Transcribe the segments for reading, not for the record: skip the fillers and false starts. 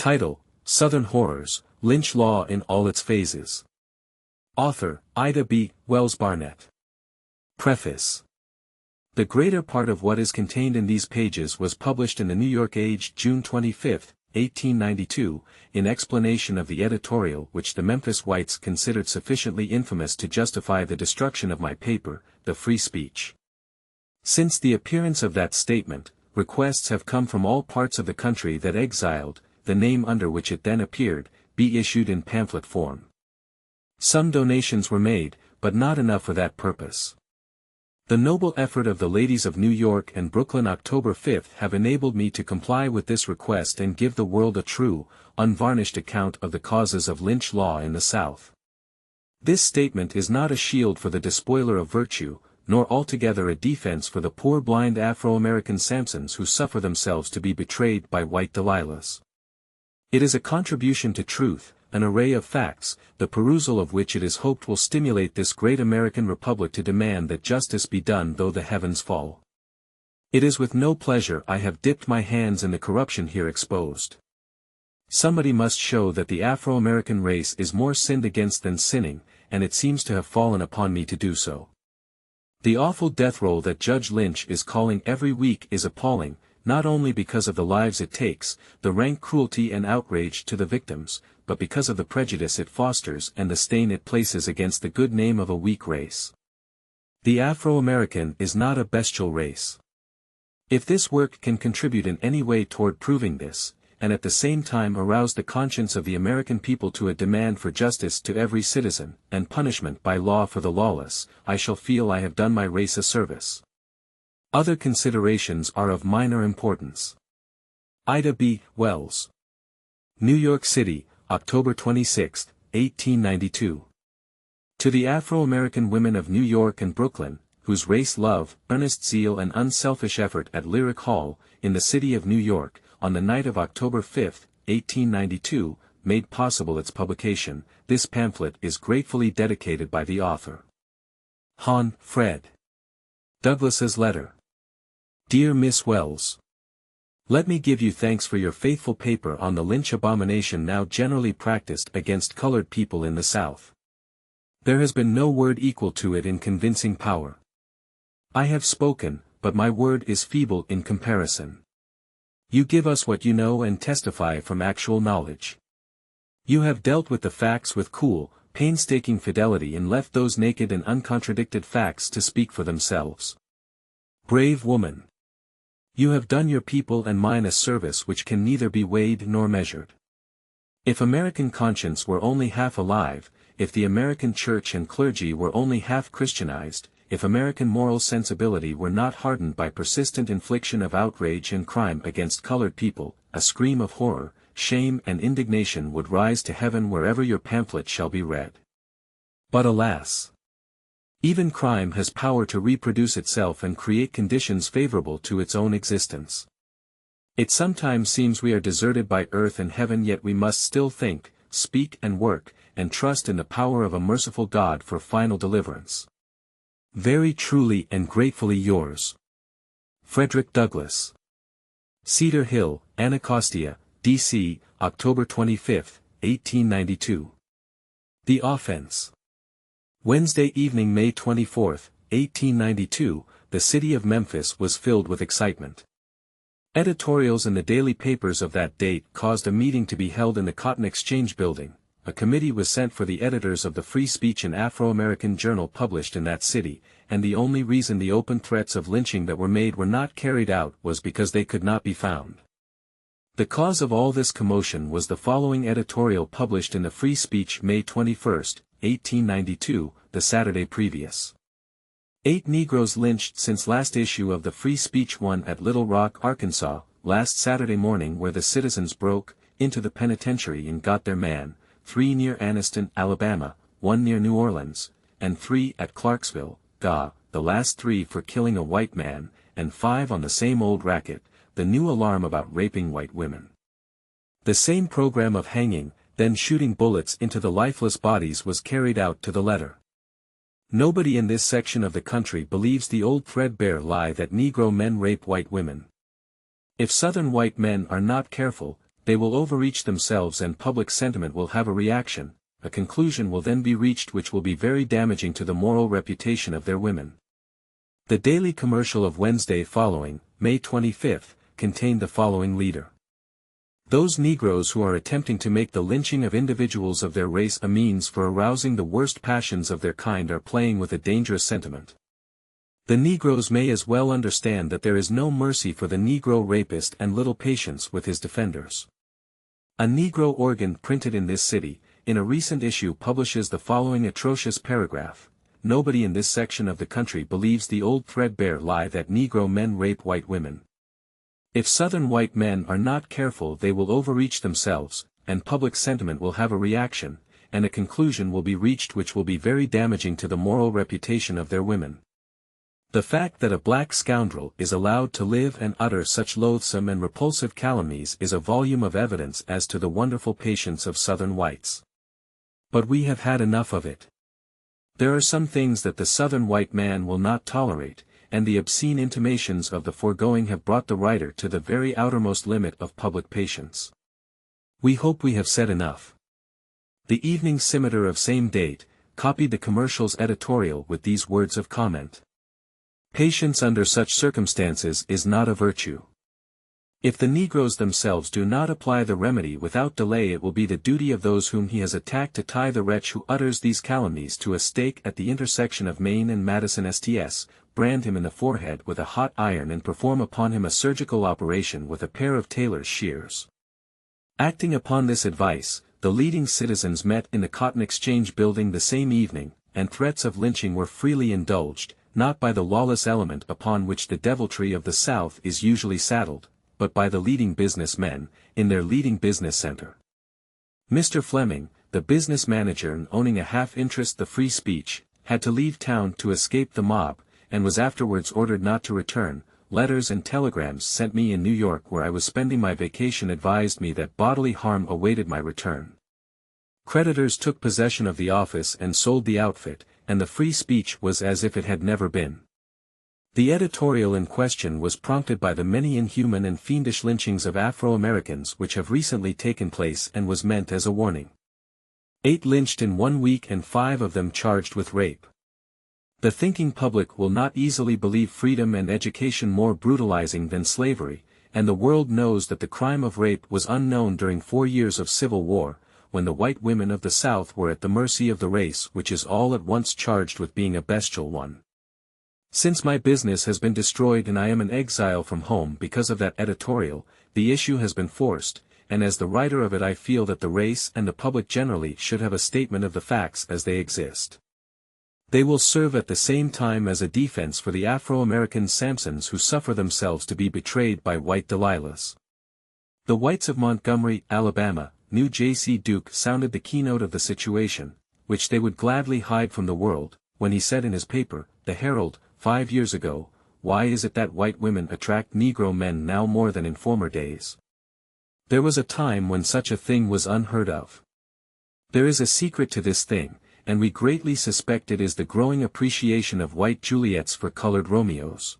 Title: Southern Horrors, Lynch Law in All Its Phases. Author: Ida B. Wells-Barnett. Preface. The greater part of what is contained in these pages was published in the New York Age June 25, 1892, in explanation of the editorial which the Memphis whites considered sufficiently infamous to justify the destruction of my paper, The Free Speech. Since the appearance of that statement, requests have come from all parts of the country that Exiled, the name under which it then appeared, be issued in pamphlet form. Some donations were made, but not enough for that purpose. The noble effort of the ladies of New York and Brooklyn October 5 have enabled me to comply with this request and give the world a true, unvarnished account of the causes of lynch law in the South. This statement is not a shield for the despoiler of virtue, nor altogether a defense for the poor blind Afro-American Samsons who suffer themselves to be betrayed by white Delilahs. It is a contribution to truth, an array of facts, the perusal of which it is hoped will stimulate this great American Republic to demand that justice be done though the heavens fall. It is with no pleasure I have dipped my hands in the corruption here exposed. Somebody must show that the Afro-American race is more sinned against than sinning, and it seems to have fallen upon me to do so. The awful death roll that Judge Lynch is calling every week is appalling, not only because of the lives it takes, the rank cruelty and outrage to the victims, but because of the prejudice it fosters and the stain it places against the good name of a weak race. The Afro-American is not a bestial race. If this work can contribute in any way toward proving this, and at the same time arouse the conscience of the American people to a demand for justice to every citizen, and punishment by law for the lawless, I shall feel I have done my race a service. Other considerations are of minor importance. Ida B. Wells. New York City, October 26, 1892. To the Afro-American women of New York and Brooklyn, whose race love, earnest zeal and unselfish effort at Lyric Hall, in the city of New York, on the night of October 5, 1892, made possible its publication, this pamphlet is gratefully dedicated by the author. Hon. Fred. Douglas's letter. Dear Miss Wells, let me give you thanks for your faithful paper on the lynch abomination now generally practiced against colored people in the South. There has been no word equal to it in convincing power. I have spoken, but my word is feeble in comparison. You give us what you know and testify from actual knowledge. You have dealt with the facts with cool, painstaking fidelity and left those naked and uncontradicted facts to speak for themselves. Brave woman! You have done your people and mine a service which can neither be weighed nor measured. If American conscience were only half alive, if the American church and clergy were only half Christianized, if American moral sensibility were not hardened by persistent infliction of outrage and crime against colored people, a scream of horror, shame and indignation would rise to heaven wherever your pamphlet shall be read. But alas! Even crime has power to reproduce itself and create conditions favorable to its own existence. It sometimes seems we are deserted by earth and heaven, yet we must still think, speak and work, and trust in the power of a merciful God for final deliverance. Very truly and gratefully yours. Frederick Douglass. Cedar Hill, Anacostia, D.C., October 25, 1892. The Offense. Wednesday evening, May 24, 1892, the city of Memphis was filled with excitement. Editorials in the daily papers of that date caused a meeting to be held in the Cotton Exchange Building. A committee was sent for the editors of the Free Speech and Afro-American Journal published in that city, and the only reason the open threats of lynching that were made were not carried out was because they could not be found. The cause of all this commotion was the following editorial published in the Free Speech May 21, 1892, the Saturday previous. 8 Negroes lynched since last issue of the Free Speech. 1 at Little Rock, Arkansas, last Saturday morning, where the citizens broke into the penitentiary and got their man, 3 near Anniston, Alabama, 1 near New Orleans, and 3 at Clarksville, GA, the last 3 for killing a white man, and 5 on the same old racket, the new alarm about raping white women. The same program of hanging, then shooting bullets into the lifeless bodies was carried out to the letter. Nobody in this section of the country believes the old threadbare lie that Negro men rape white women. If Southern white men are not careful, they will overreach themselves and public sentiment will have a reaction. A conclusion will then be reached which will be very damaging to the moral reputation of their women. The daily commercial of Wednesday following, May 25, contained the following leader. Those Negroes who are attempting to make the lynching of individuals of their race a means for arousing the worst passions of their kind are playing with a dangerous sentiment. The Negroes may as well understand that there is no mercy for the Negro rapist and little patience with his defenders. A Negro organ printed in this city, in a recent issue publishes the following atrocious paragraph. Nobody in this section of the country believes the old threadbare lie that Negro men rape white women. If Southern white men are not careful they will overreach themselves, and public sentiment will have a reaction, and a conclusion will be reached which will be very damaging to the moral reputation of their women. The fact that a black scoundrel is allowed to live and utter such loathsome and repulsive calumnies is a volume of evidence as to the wonderful patience of Southern whites. But we have had enough of it. There are some things that the Southern white man will not tolerate, and the obscene intimations of the foregoing have brought the writer to the very outermost limit of public patience. We hope we have said enough. The Evening Scimitar of same date, copied the commercial's editorial with these words of comment. Patience under such circumstances is not a virtue. If the Negroes themselves do not apply the remedy without delay it will be the duty of those whom he has attacked to tie the wretch who utters these calumnies to a stake at the intersection of Main and Madison Sts, brand him in the forehead with a hot iron and perform upon him a surgical operation with a pair of tailor's shears. Acting upon this advice, the leading citizens met in the Cotton Exchange building the same evening, and threats of lynching were freely indulged, not by the lawless element upon which the deviltry of the South is usually saddled, but by the leading businessmen, in their leading business center. Mr. Fleming, the business manager and owning a half-interest the Free Speech, had to leave town to escape the mob, and was afterwards ordered not to return. Letters and telegrams sent me in New York where I was spending my vacation advised me that bodily harm awaited my return. Creditors took possession of the office and sold the outfit, and the Free Speech was as if it had never been. The editorial in question was prompted by the many inhuman and fiendish lynchings of Afro-Americans which have recently taken place and was meant as a warning. 8 lynched in 1 week and 5 of them charged with rape. The thinking public will not easily believe freedom and education more brutalizing than slavery, and the world knows that the crime of rape was unknown during 4 years of civil war, when the white women of the South were at the mercy of the race which is all at once charged with being a bestial one. Since my business has been destroyed and I am an exile from home because of that editorial, the issue has been forced, and as the writer of it I feel that the race and the public generally should have a statement of the facts as they exist. They will serve at the same time as a defense for the Afro-American Samsons who suffer themselves to be betrayed by white Delilahs. The whites of Montgomery, Alabama, knew J.C. Duke sounded the keynote of the situation, which they would gladly hide from the world, when he said in his paper, The Herald, 5 years ago, "Why is it that white women attract Negro men now more than in former days? There was a time when such a thing was unheard of. There is a secret to this thing, and we greatly suspect it is the growing appreciation of white Juliets for colored Romeos."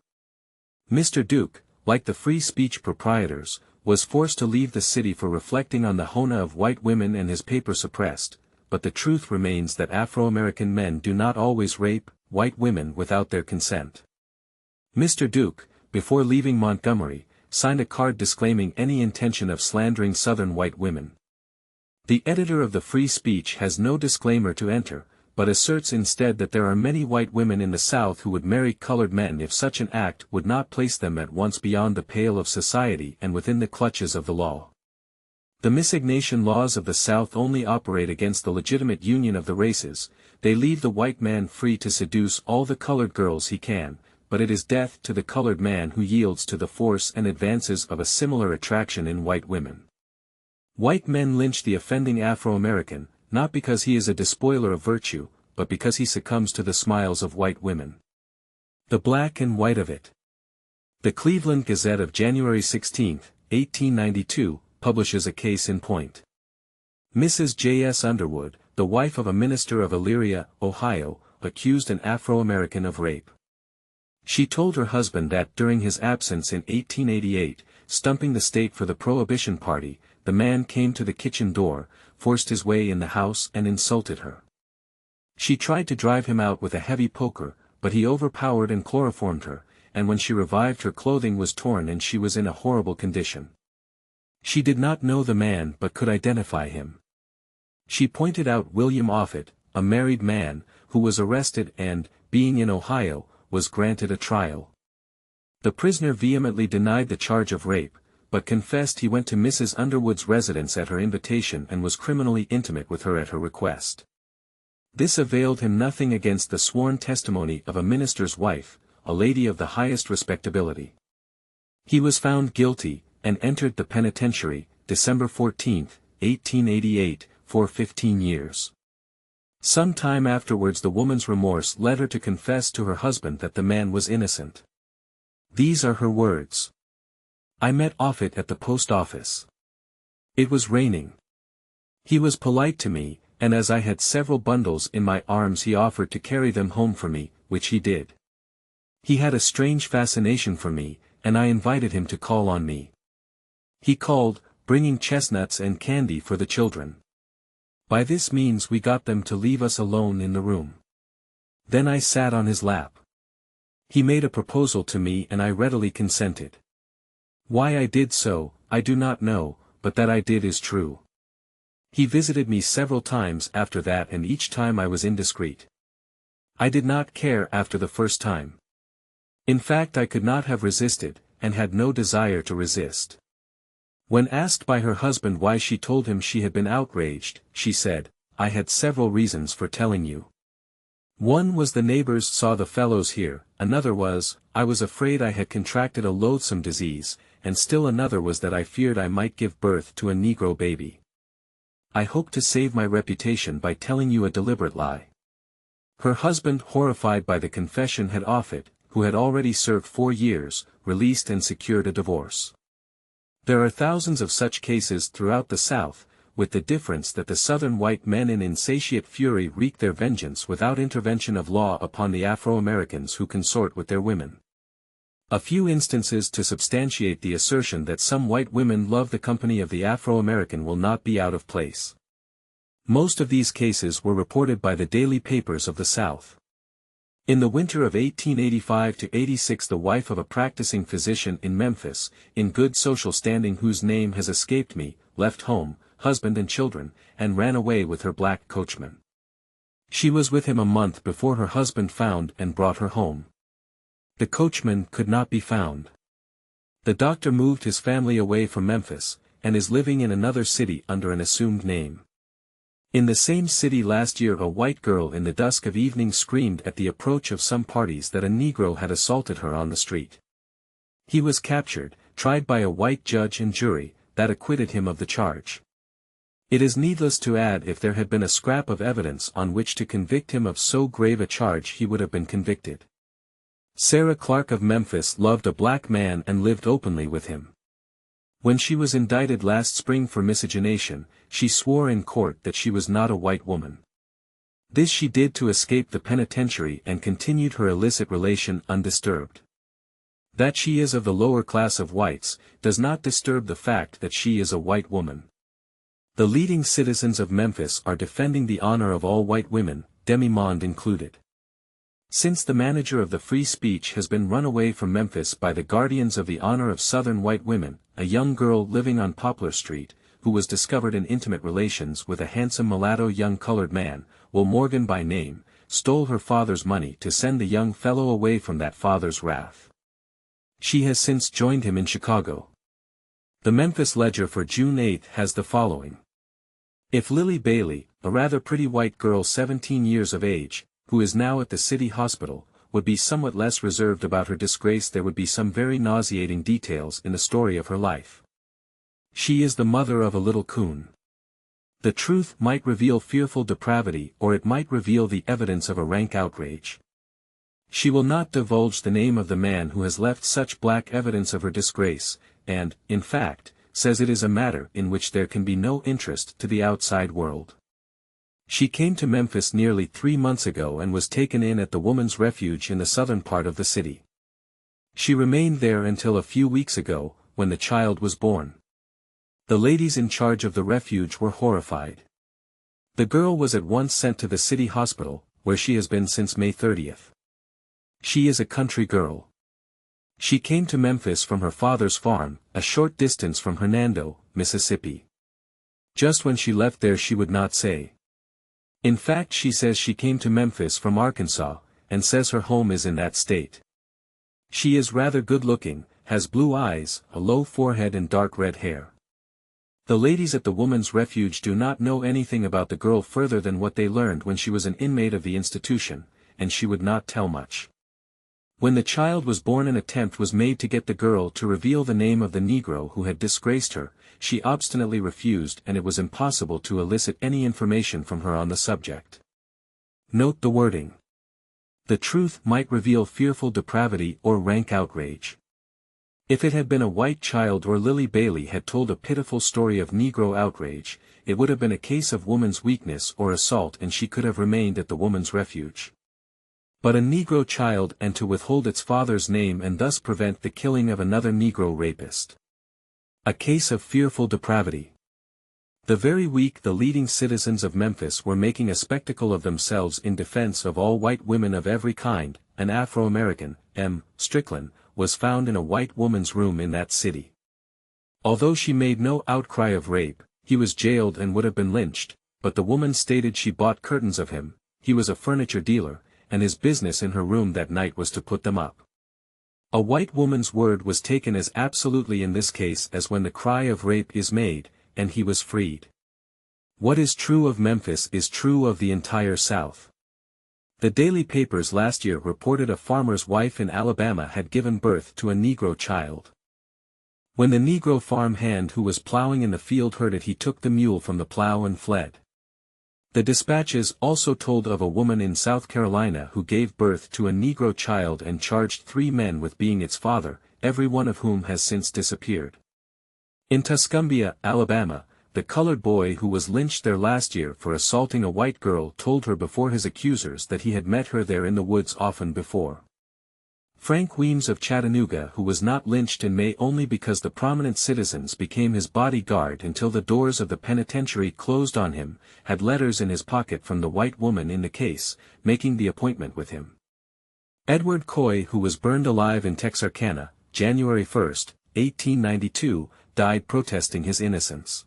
Mr. Duke, like the Free Speech proprietors, was forced to leave the city for reflecting on the hona of white women and his paper suppressed, but the truth remains that Afro-American men do not always rape white women without their consent. Mr. Duke, before leaving Montgomery, signed a card disclaiming any intention of slandering Southern white women. The editor of the Free Speech has no disclaimer to enter, but asserts instead that there are many white women in the South who would marry colored men if such an act would not place them at once beyond the pale of society and within the clutches of the law. The miscegnation laws of the South only operate against the legitimate union of the races. They leave the white man free to seduce all the colored girls he can, but it is death to the colored man who yields to the force and advances of a similar attraction in white women. White men lynch the offending Afro-American, not because he is a despoiler of virtue, but because he succumbs to the smiles of white women. The black and white of it. The Cleveland Gazette of January 16, 1892, publishes a case in point. Mrs. J.S. Underwood, the wife of a minister of Elyria, Ohio, accused an Afro-American of rape. She told her husband that during his absence in 1888, stumping the state for the Prohibition Party, the man came to the kitchen door, forced his way in the house and insulted her. She tried to drive him out with a heavy poker, but he overpowered and chloroformed her, and when she revived her clothing was torn and she was in a horrible condition. She did not know the man but could identify him. She pointed out William Offutt, a married man, who was arrested and, being in Ohio, was granted a trial. The prisoner vehemently denied the charge of rape, but confessed he went to Mrs. Underwood's residence at her invitation and was criminally intimate with her at her request. This availed him nothing against the sworn testimony of a minister's wife, a lady of the highest respectability. He was found guilty, and entered the penitentiary, December 14, 1888, for 15 years. Some time afterwards the woman's remorse led her to confess to her husband that the man was innocent. These are her words. I met Offutt at the post office. It was raining. He was polite to me, and as I had several bundles in my arms he offered to carry them home for me, which he did. He had a strange fascination for me, and I invited him to call on me. He called, bringing chestnuts and candy for the children. By this means we got them to leave us alone in the room. Then I sat on his lap. He made a proposal to me and I readily consented. Why I did so, I do not know, but that I did is true. He visited me several times after that and each time I was indiscreet. I did not care after the first time. In fact I could not have resisted, and had no desire to resist. When asked by her husband why she told him she had been outraged, she said, I had several reasons for telling you. One was the neighbors saw the fellows here, another was, I was afraid I had contracted a loathsome disease, and still another was that I feared I might give birth to a Negro baby. I hope to save my reputation by telling you a deliberate lie. Her husband, horrified by the confession, had Offutt, who had already served 4 years, released and secured a divorce. There are thousands of such cases throughout the South, with the difference that the Southern white men in insatiate fury wreak their vengeance without intervention of law upon the Afro-Americans who consort with their women. A few instances to substantiate the assertion that some white women love the company of the Afro-American will not be out of place. Most of these cases were reported by the daily papers of the South. In the winter of 1885–86 the wife of a practicing physician in Memphis, in good social standing whose name has escaped me, left home, husband and children, and ran away with her black coachman. She was with him a month before her husband found and brought her home. The coachman could not be found. The doctor moved his family away from Memphis, and is living in another city under an assumed name. In the same city last year a white girl in the dusk of evening screamed at the approach of some parties that a Negro had assaulted her on the street. He was captured, tried by a white judge and jury, that acquitted him of the charge. It is needless to add if there had been a scrap of evidence on which to convict him of so grave a charge he would have been convicted. Sarah Clark of Memphis loved a black man and lived openly with him. When she was indicted last spring for miscegenation, she swore in court that she was not a white woman. This she did to escape the penitentiary and continued her illicit relation undisturbed. That she is of the lower class of whites, does not disturb the fact that she is a white woman. The leading citizens of Memphis are defending the honor of all white women, demi-monde included. Since the manager of the Free Speech has been run away from Memphis by the guardians of the honor of Southern white women, a young girl living on Poplar Street, who was discovered in intimate relations with a handsome mulatto young colored man, Will Morgan by name, stole her father's money to send the young fellow away from that father's wrath. She has since joined him in Chicago. The Memphis Ledger for June 8 has the following. If Lily Bailey, a rather pretty white girl 17 years of age, who is now at the city hospital, would be somewhat less reserved about her disgrace, there would be some very nauseating details in the story of her life. She is the mother of a little coon. The truth might reveal fearful depravity or it might reveal the evidence of a rank outrage. She will not divulge the name of the man who has left such black evidence of her disgrace, and, in fact, says it is a matter in which there can be no interest to the outside world. She came to Memphis nearly 3 months ago and was taken in at the Woman's Refuge in the southern part of the city. She remained there until a few weeks ago, when the child was born. The ladies in charge of the refuge were horrified. The girl was at once sent to the city hospital, where she has been since May 30th. She is a country girl. She came to Memphis from her father's farm, a short distance from Hernando, Mississippi. Just when she left there she would not say. In fact, she says she came to Memphis from Arkansas, and says her home is in that state. She is rather good-looking, has blue eyes, a low forehead and dark red hair. The ladies at the woman's refuge do not know anything about the girl further than what they learned when she was an inmate of the institution, and she would not tell much. When the child was born, an attempt was made to get the girl to reveal the name of the Negro who had disgraced her. She obstinately refused, and it was impossible to elicit any information from her on the subject. Note the wording. The truth might reveal fearful depravity or rank outrage. If it had been a white child or Lily Bailey had told a pitiful story of Negro outrage, it would have been a case of woman's weakness or assault and she could have remained at the woman's refuge. But a Negro child, and to withhold its father's name and thus prevent the killing of another Negro rapist. A case of fearful depravity. The very week the leading citizens of Memphis were making a spectacle of themselves in defense of all white women of every kind, an Afro-American, M. Strickland, was found in a white woman's room in that city. Although she made no outcry of rape, he was jailed and would have been lynched, but the woman stated she bought curtains of him, he was a furniture dealer, and his business in her room that night was to put them up. A white woman's word was taken as absolutely in this case as when the cry of rape is made, and he was freed. What is true of Memphis is true of the entire South. The daily papers last year reported a farmer's wife in Alabama had given birth to a Negro child. When the Negro farm hand who was plowing in the field heard it, he took the mule from the plow and fled. The dispatches also told of a woman in South Carolina who gave birth to a Negro child and charged 3 men with being its father, every one of whom has since disappeared. In Tuscumbia, Alabama, the colored boy who was lynched there last year for assaulting a white girl told her before his accusers that he had met her there in the woods often before. Frank Weems of Chattanooga, who was not lynched in May only because the prominent citizens became his bodyguard until the doors of the penitentiary closed on him, had letters in his pocket from the white woman in the case, making the appointment with him. Edward Coy, who was burned alive in Texarkana, January 1, 1892, died protesting his innocence.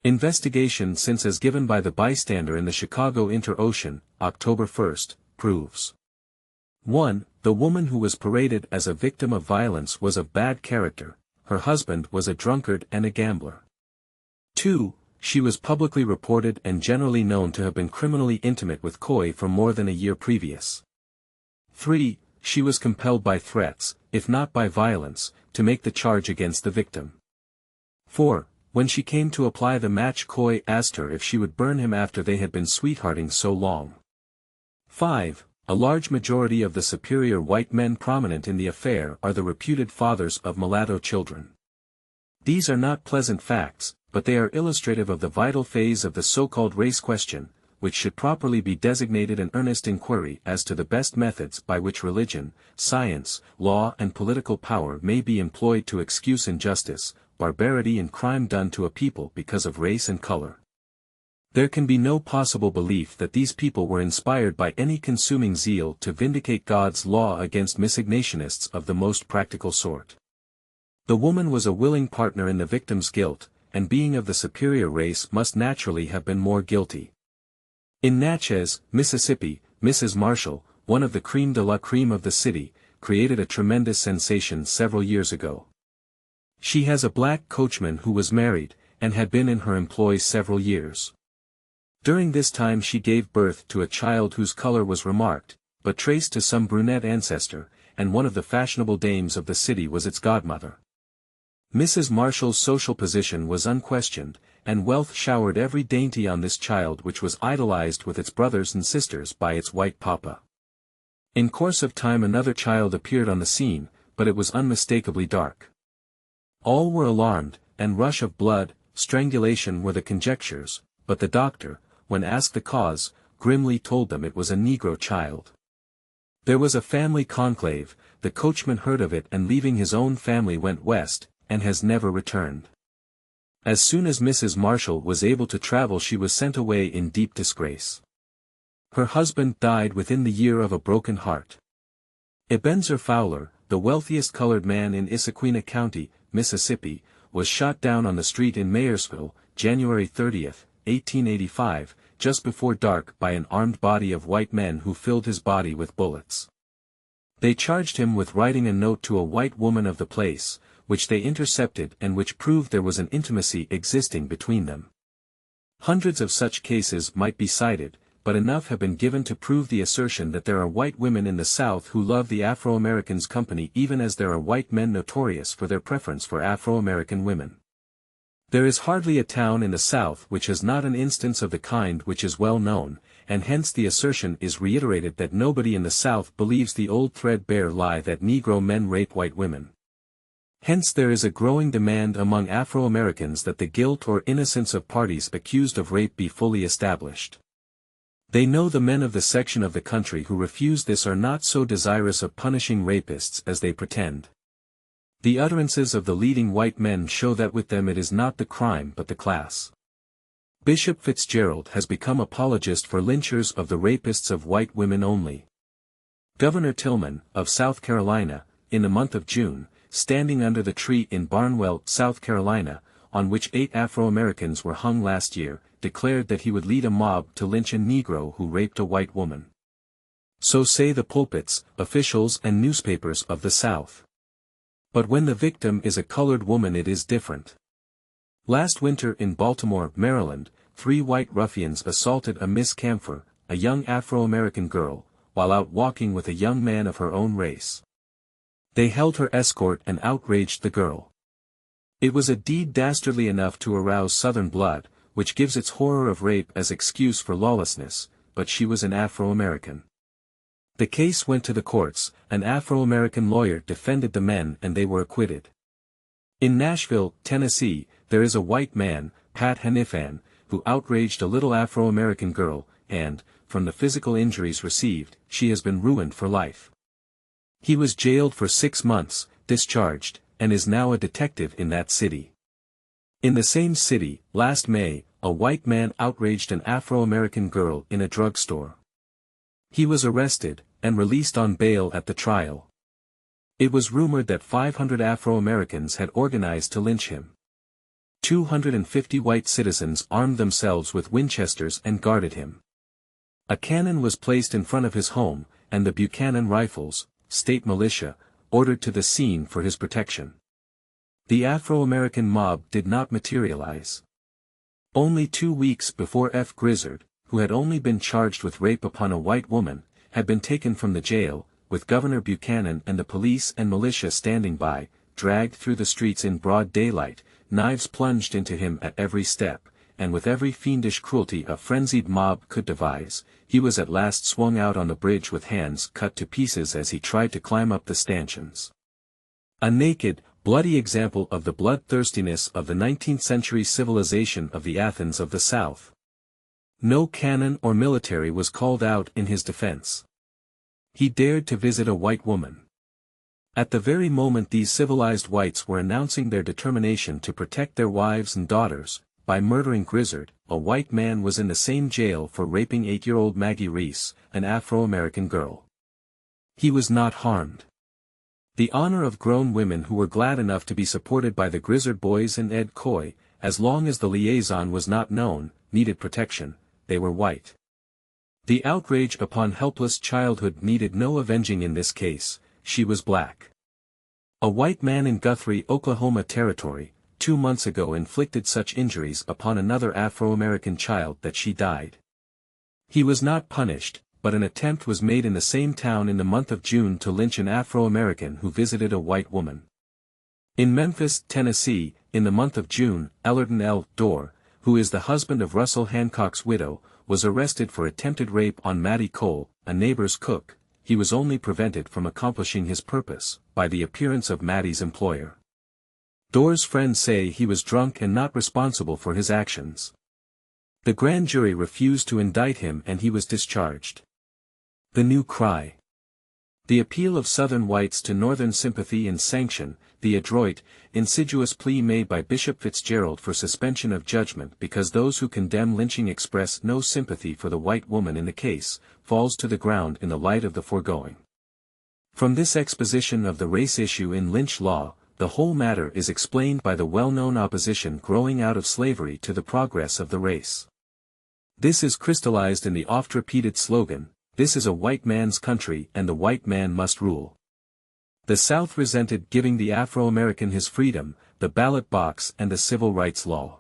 Investigation since as given by the bystander in the Chicago Inter-Ocean, October 1, proves. 1. The woman who was paraded as a victim of violence was of bad character, her husband was a drunkard and a gambler. 2. She was publicly reported and generally known to have been criminally intimate with Coy for more than a year previous. 3. She was compelled by threats, if not by violence, to make the charge against the victim. 4. When she came to apply the match, Coy asked her if she would burn him after they had been sweethearting so long. 5. A large majority of the superior white men prominent in the affair are the reputed fathers of mulatto children. These are not pleasant facts, but they are illustrative of the vital phase of the so-called race question, which should properly be designated an earnest inquiry as to the best methods by which religion, science, law and political power may be employed to excuse injustice, barbarity and crime done to a people because of race and color. There can be no possible belief that these people were inspired by any consuming zeal to vindicate God's law against misagnationists of the most practical sort. The woman was a willing partner in the victim's guilt, and being of the superior race must naturally have been more guilty. In Natchez, Mississippi, Mrs. Marshall, one of the crème de la crème of the city, created a tremendous sensation several years ago. She has a black coachman who was married, and had been in her employ several years. During this time she gave birth to a child whose color was remarked, but traced to some brunette ancestor, and one of the fashionable dames of the city was its godmother. Mrs. Marshall's social position was unquestioned, and wealth showered every dainty on this child, which was idolized with its brothers and sisters by its white papa. In course of time another child appeared on the scene, but it was unmistakably dark. All were alarmed, and rush of blood, strangulation were the conjectures, but the doctor, when asked the cause, grimly told them it was a Negro child. There was a family conclave, the coachman heard of it and leaving his own family went west, and has never returned. As soon as Mrs. Marshall was able to travel, she was sent away in deep disgrace. Her husband died within the year of a broken heart. Ebenezer Fowler, the wealthiest colored man in Issaquah County, Mississippi, was shot down on the street in Mayersville, January 30, 1885, just before dark by an armed body of white men who filled his body with bullets. They charged him with writing a note to a white woman of the place, which they intercepted and which proved there was an intimacy existing between them. Hundreds of such cases might be cited, but enough have been given to prove the assertion that there are white women in the South who love the Afro-Americans' company, even as there are white men notorious for their preference for Afro-American women. There is hardly a town in the South which has not an instance of the kind which is well known, and hence the assertion is reiterated that nobody in the South believes the old threadbare lie that Negro men rape white women. Hence there is a growing demand among Afro-Americans that the guilt or innocence of parties accused of rape be fully established. They know the men of the section of the country who refuse this are not so desirous of punishing rapists as they pretend. The utterances of the leading white men show that with them it is not the crime but the class. Bishop Fitzgerald has become apologist for lynchers of the rapists of white women only. Governor Tillman, of South Carolina, in the month of June, standing under the tree in Barnwell, South Carolina, on which 8 Afro-Americans were hung last year, declared that he would lead a mob to lynch a Negro who raped a white woman. So say the pulpits, officials and newspapers of the South. But when the victim is a colored woman it is different. Last winter in Baltimore, Maryland, 3 white ruffians assaulted a Miss Camphor, a young Afro-American girl, while out walking with a young man of her own race. They held her escort and outraged the girl. It was a deed dastardly enough to arouse Southern blood, which gives its horror of rape as excuse for lawlessness, but she was an Afro-American. The case went to the courts, an Afro-American lawyer defended the men and they were acquitted. In Nashville, Tennessee, there is a white man, Pat Hanifan, who outraged a little Afro-American girl, and, from the physical injuries received, she has been ruined for life. He was jailed for 6 months, discharged, and is now a detective in that city. In the same city, last May, a white man outraged an Afro-American girl in a drugstore. He was arrested, and released on bail at the trial. It was rumored that 500 Afro-Americans had organized to lynch him. 250 white citizens armed themselves with Winchesters and guarded him. A cannon was placed in front of his home, and the Buchanan Rifles, state militia, ordered to the scene for his protection. The Afro-American mob did not materialize. Only 2 weeks before F. Grizzard, who had only been charged with rape upon a white woman, had been taken from the jail, with Governor Buchanan and the police and militia standing by, dragged through the streets in broad daylight, knives plunged into him at every step, and with every fiendish cruelty a frenzied mob could devise, he was at last swung out on the bridge with hands cut to pieces as he tried to climb up the stanchions. A naked, bloody example of the bloodthirstiness of the 19th-century civilization of the Athens of the South. No cannon or military was called out in his defense. He dared to visit a white woman. At the very moment these civilized whites were announcing their determination to protect their wives and daughters, by murdering Grizzard, a white man was in the same jail for raping 8-year-old Maggie Reese, an Afro-American girl. He was not harmed. The honor of grown women who were glad enough to be supported by the Grizzard boys and Ed Coy, as long as the liaison was not known, needed protection, they were white. The outrage upon helpless childhood needed no avenging in this case, she was black. A white man in Guthrie, Oklahoma Territory, 2 months ago inflicted such injuries upon another Afro-American child that she died. He was not punished, but an attempt was made in the same town in the month of June to lynch an Afro-American who visited a white woman. In Memphis, Tennessee, in the month of June, Ellerton L. Dorr, who is the husband of Russell Hancock's widow, was arrested for attempted rape on Mattie Cole, a neighbor's cook. He was only prevented from accomplishing his purpose, by the appearance of Mattie's employer. Dorr's friends say he was drunk and not responsible for his actions. The grand jury refused to indict him and he was discharged. The new cry. The appeal of Southern whites to Northern sympathy and sanction, the adroit, insidious plea made by Bishop Fitzgerald for suspension of judgment because those who condemn lynching express no sympathy for the white woman in the case, falls to the ground in the light of the foregoing. From this exposition of the race issue in Lynch Law, the whole matter is explained by the well-known opposition growing out of slavery to the progress of the race. This is crystallized in the oft-repeated slogan, "This is a white man's country and the white man must rule." The South resented giving the Afro-American his freedom, the ballot box and the civil rights law.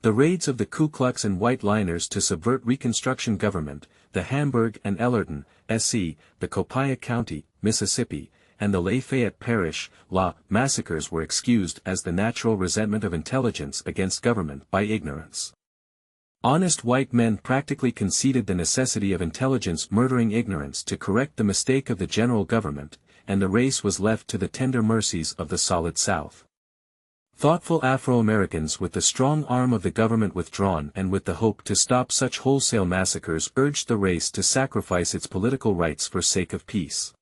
The raids of the Ku Klux and white liners to subvert Reconstruction government, the Hamburg and Ellerton, S.C., the Copiah County, Mississippi, and the Lafayette Parish, La, massacres were excused as the natural resentment of intelligence against government by ignorance. Honest white men practically conceded the necessity of intelligence murdering ignorance to correct the mistake of the general government, and the race was left to the tender mercies of the solid South. Thoughtful Afro-Americans with the strong arm of the government withdrawn and with the hope to stop such wholesale massacres urged the race to sacrifice its political rights for sake of peace.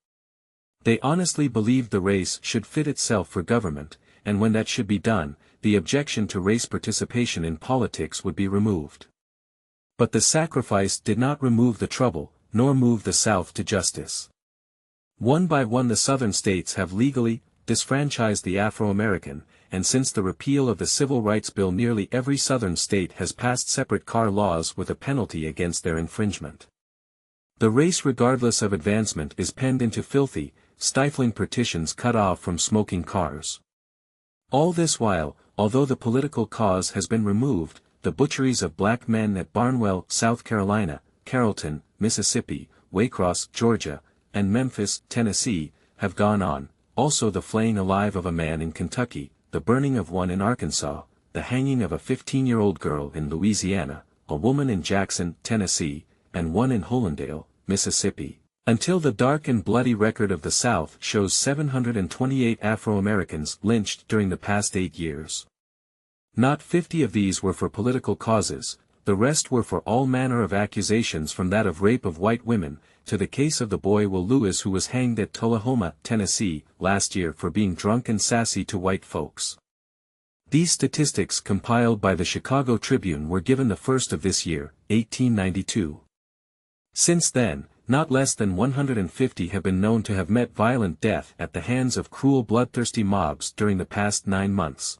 They honestly believed the race should fit itself for government, and when that should be done, the objection to race participation in politics would be removed. But the sacrifice did not remove the trouble, nor move the South to justice. One by one the Southern states have legally disfranchised the Afro-American, and since the repeal of the Civil Rights Bill nearly every Southern state has passed separate car laws with a penalty against their infringement. The race regardless of advancement is penned into filthy, stifling petitions cut off from smoking cars. All this while, although the political cause has been removed, the butcheries of black men at Barnwell, South Carolina, Carrollton, Mississippi, Waycross, Georgia, and Memphis, Tennessee, have gone on, also the flaying alive of a man in Kentucky, the burning of one in Arkansas, the hanging of a 15-year-old girl in Louisiana, a woman in Jackson, Tennessee, and one in Hollandale, Mississippi, until the dark and bloody record of the South shows 728 Afro-Americans lynched during the past 8 years. Not 50 of these were for political causes, the rest were for all manner of accusations from that of rape of white women, to the case of the boy Will Lewis who was hanged at Tullahoma, Tennessee, last year for being drunk and sassy to white folks. These statistics compiled by the Chicago Tribune were given the first of this year, 1892. Since then, not less than 150 have been known to have met violent death at the hands of cruel bloodthirsty mobs during the past 9 months.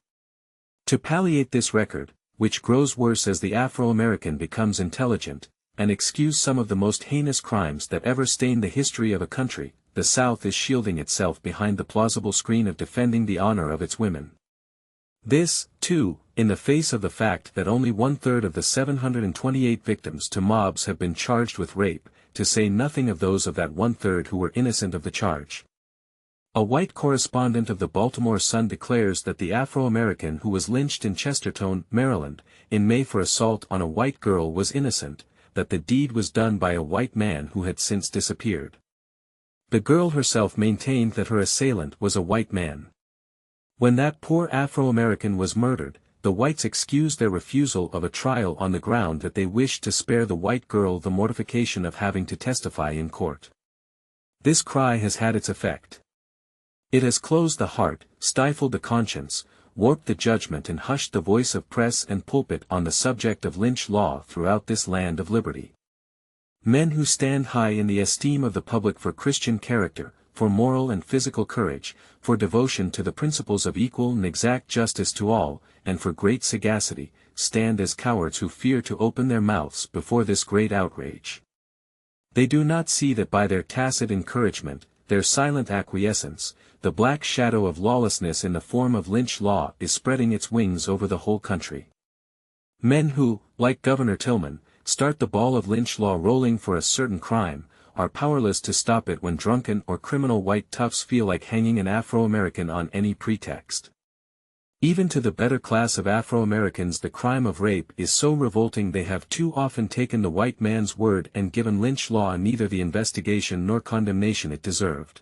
To palliate this record, which grows worse as the Afro-American becomes intelligent, and excuse some of the most heinous crimes that ever stained the history of a country, the South is shielding itself behind the plausible screen of defending the honor of its women. This, too, in the face of the fact that only 1/3 of the 728 victims to mobs have been charged with rape, to say nothing of those of that 1/3 who were innocent of the charge. A white correspondent of the Baltimore Sun declares that the Afro-American who was lynched in Chestertown, Maryland, in May for assault on a white girl was innocent, that the deed was done by a white man who had since disappeared. The girl herself maintained that her assailant was a white man. When that poor Afro-American was murdered, the whites excused their refusal of a trial on the ground that they wished to spare the white girl the mortification of having to testify in court. This cry has had its effect. It has closed the heart, stifled the conscience, warped the judgment and hushed the voice of press and pulpit on the subject of lynch law throughout this land of liberty. Men who stand high in the esteem of the public for Christian character, for moral and physical courage, for devotion to the principles of equal and exact justice to all, and for great sagacity, stand as cowards who fear to open their mouths before this great outrage. They do not see that by their tacit encouragement, their silent acquiescence, the black shadow of lawlessness in the form of lynch law is spreading its wings over the whole country. Men who, like Governor Tillman, start the ball of lynch law rolling for a certain crime, are powerless to stop it when drunken or criminal white toughs feel like hanging an Afro-American on any pretext. Even to the better class of Afro-Americans the crime of rape is so revolting they have too often taken the white man's word and given lynch law neither the investigation nor condemnation it deserved.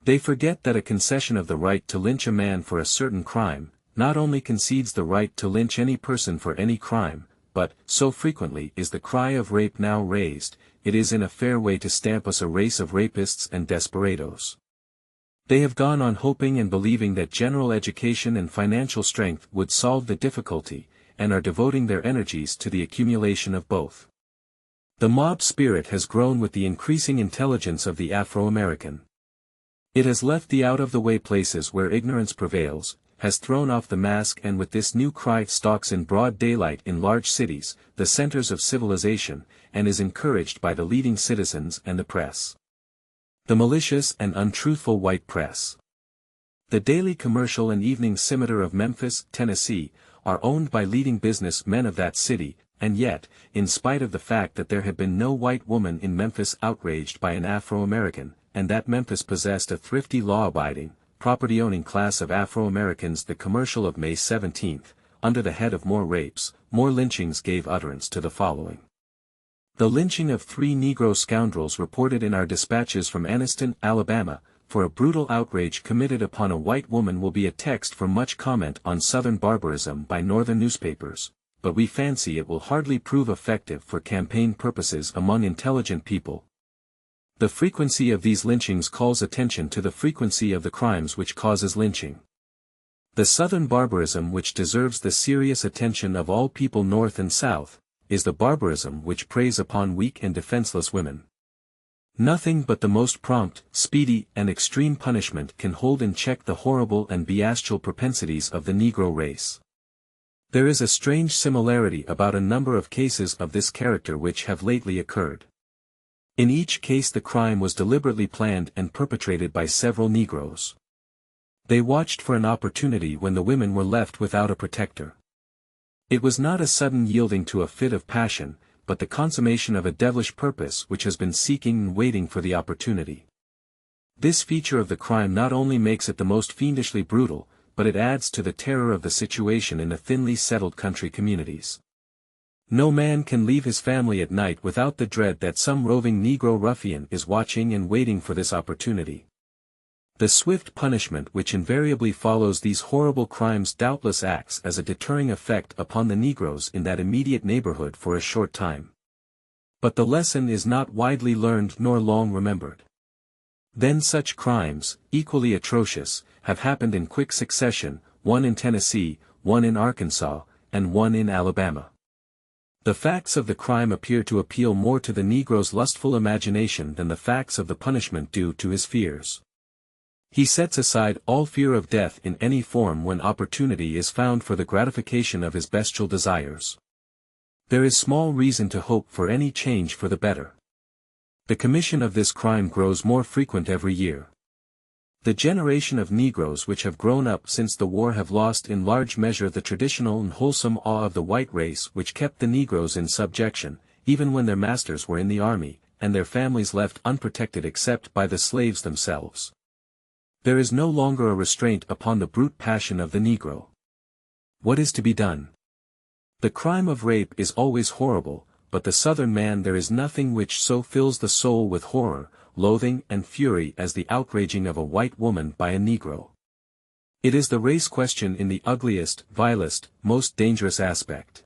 They forget that a concession of the right to lynch a man for a certain crime, not only concedes the right to lynch any person for any crime, but, so frequently is the cry of rape now raised, it is in a fair way to stamp us a race of rapists and desperados. They have gone on hoping and believing that general education and financial strength would solve the difficulty, and are devoting their energies to the accumulation of both. The mob spirit has grown with the increasing intelligence of the Afro-American. It has left the out-of-the-way places where ignorance prevails, has thrown off the mask, and with this new cry stalks in broad daylight in large cities, the centers of civilization, and is encouraged by the leading citizens and the press. The malicious and untruthful white press. The Daily Commercial and Evening Scimitar of Memphis, Tennessee, are owned by leading business men of that city, and yet, in spite of the fact that there had been no white woman in Memphis outraged by an Afro-American, and that Memphis possessed a thrifty law-abiding, property-owning class of Afro-Americans, the Commercial of May 17, under the head of More Rapes, More Lynchings, gave utterance to the following. The lynching of 3 Negro scoundrels reported in our dispatches from Anniston, Alabama, for a brutal outrage committed upon a white woman will be a text for much comment on Southern barbarism by Northern newspapers, but we fancy it will hardly prove effective for campaign purposes among intelligent people. The frequency of these lynchings calls attention to the frequency of the crimes which causes lynching. The Southern barbarism which deserves the serious attention of all people North and South, is the barbarism which preys upon weak and defenseless women. Nothing but the most prompt, speedy, and extreme punishment can hold in check the horrible and bestial propensities of the Negro race. There is a strange similarity about a number of cases of this character which have lately occurred. In each case the crime was deliberately planned and perpetrated by several Negroes. They watched for an opportunity when the women were left without a protector. It was not a sudden yielding to a fit of passion, but the consummation of a devilish purpose which has been seeking and waiting for the opportunity. This feature of the crime not only makes it the most fiendishly brutal, but it adds to the terror of the situation in the thinly settled country communities. No man can leave his family at night without the dread that some roving Negro ruffian is watching and waiting for this opportunity. The swift punishment which invariably follows these horrible crimes doubtless acts as a deterring effect upon the Negroes in that immediate neighborhood for a short time. But the lesson is not widely learned nor long remembered. Then such crimes, equally atrocious, have happened in quick succession, one in Tennessee, one in Arkansas, and one in Alabama. The facts of the crime appear to appeal more to the Negro's lustful imagination than the facts of the punishment do to his fears. He sets aside all fear of death in any form when opportunity is found for the gratification of his bestial desires. There is small reason to hope for any change for the better. The commission of this crime grows more frequent every year. The generation of Negroes which have grown up since the war have lost in large measure the traditional and wholesome awe of the white race which kept the Negroes in subjection, even when their masters were in the army, and their families left unprotected except by the slaves themselves. There is no longer a restraint upon the brute passion of the Negro. What is to be done? The crime of rape is always horrible, but the Southern man there is nothing which so fills the soul with horror, loathing and fury as the outraging of a white woman by a Negro. It is the race question in the ugliest, vilest, most dangerous aspect.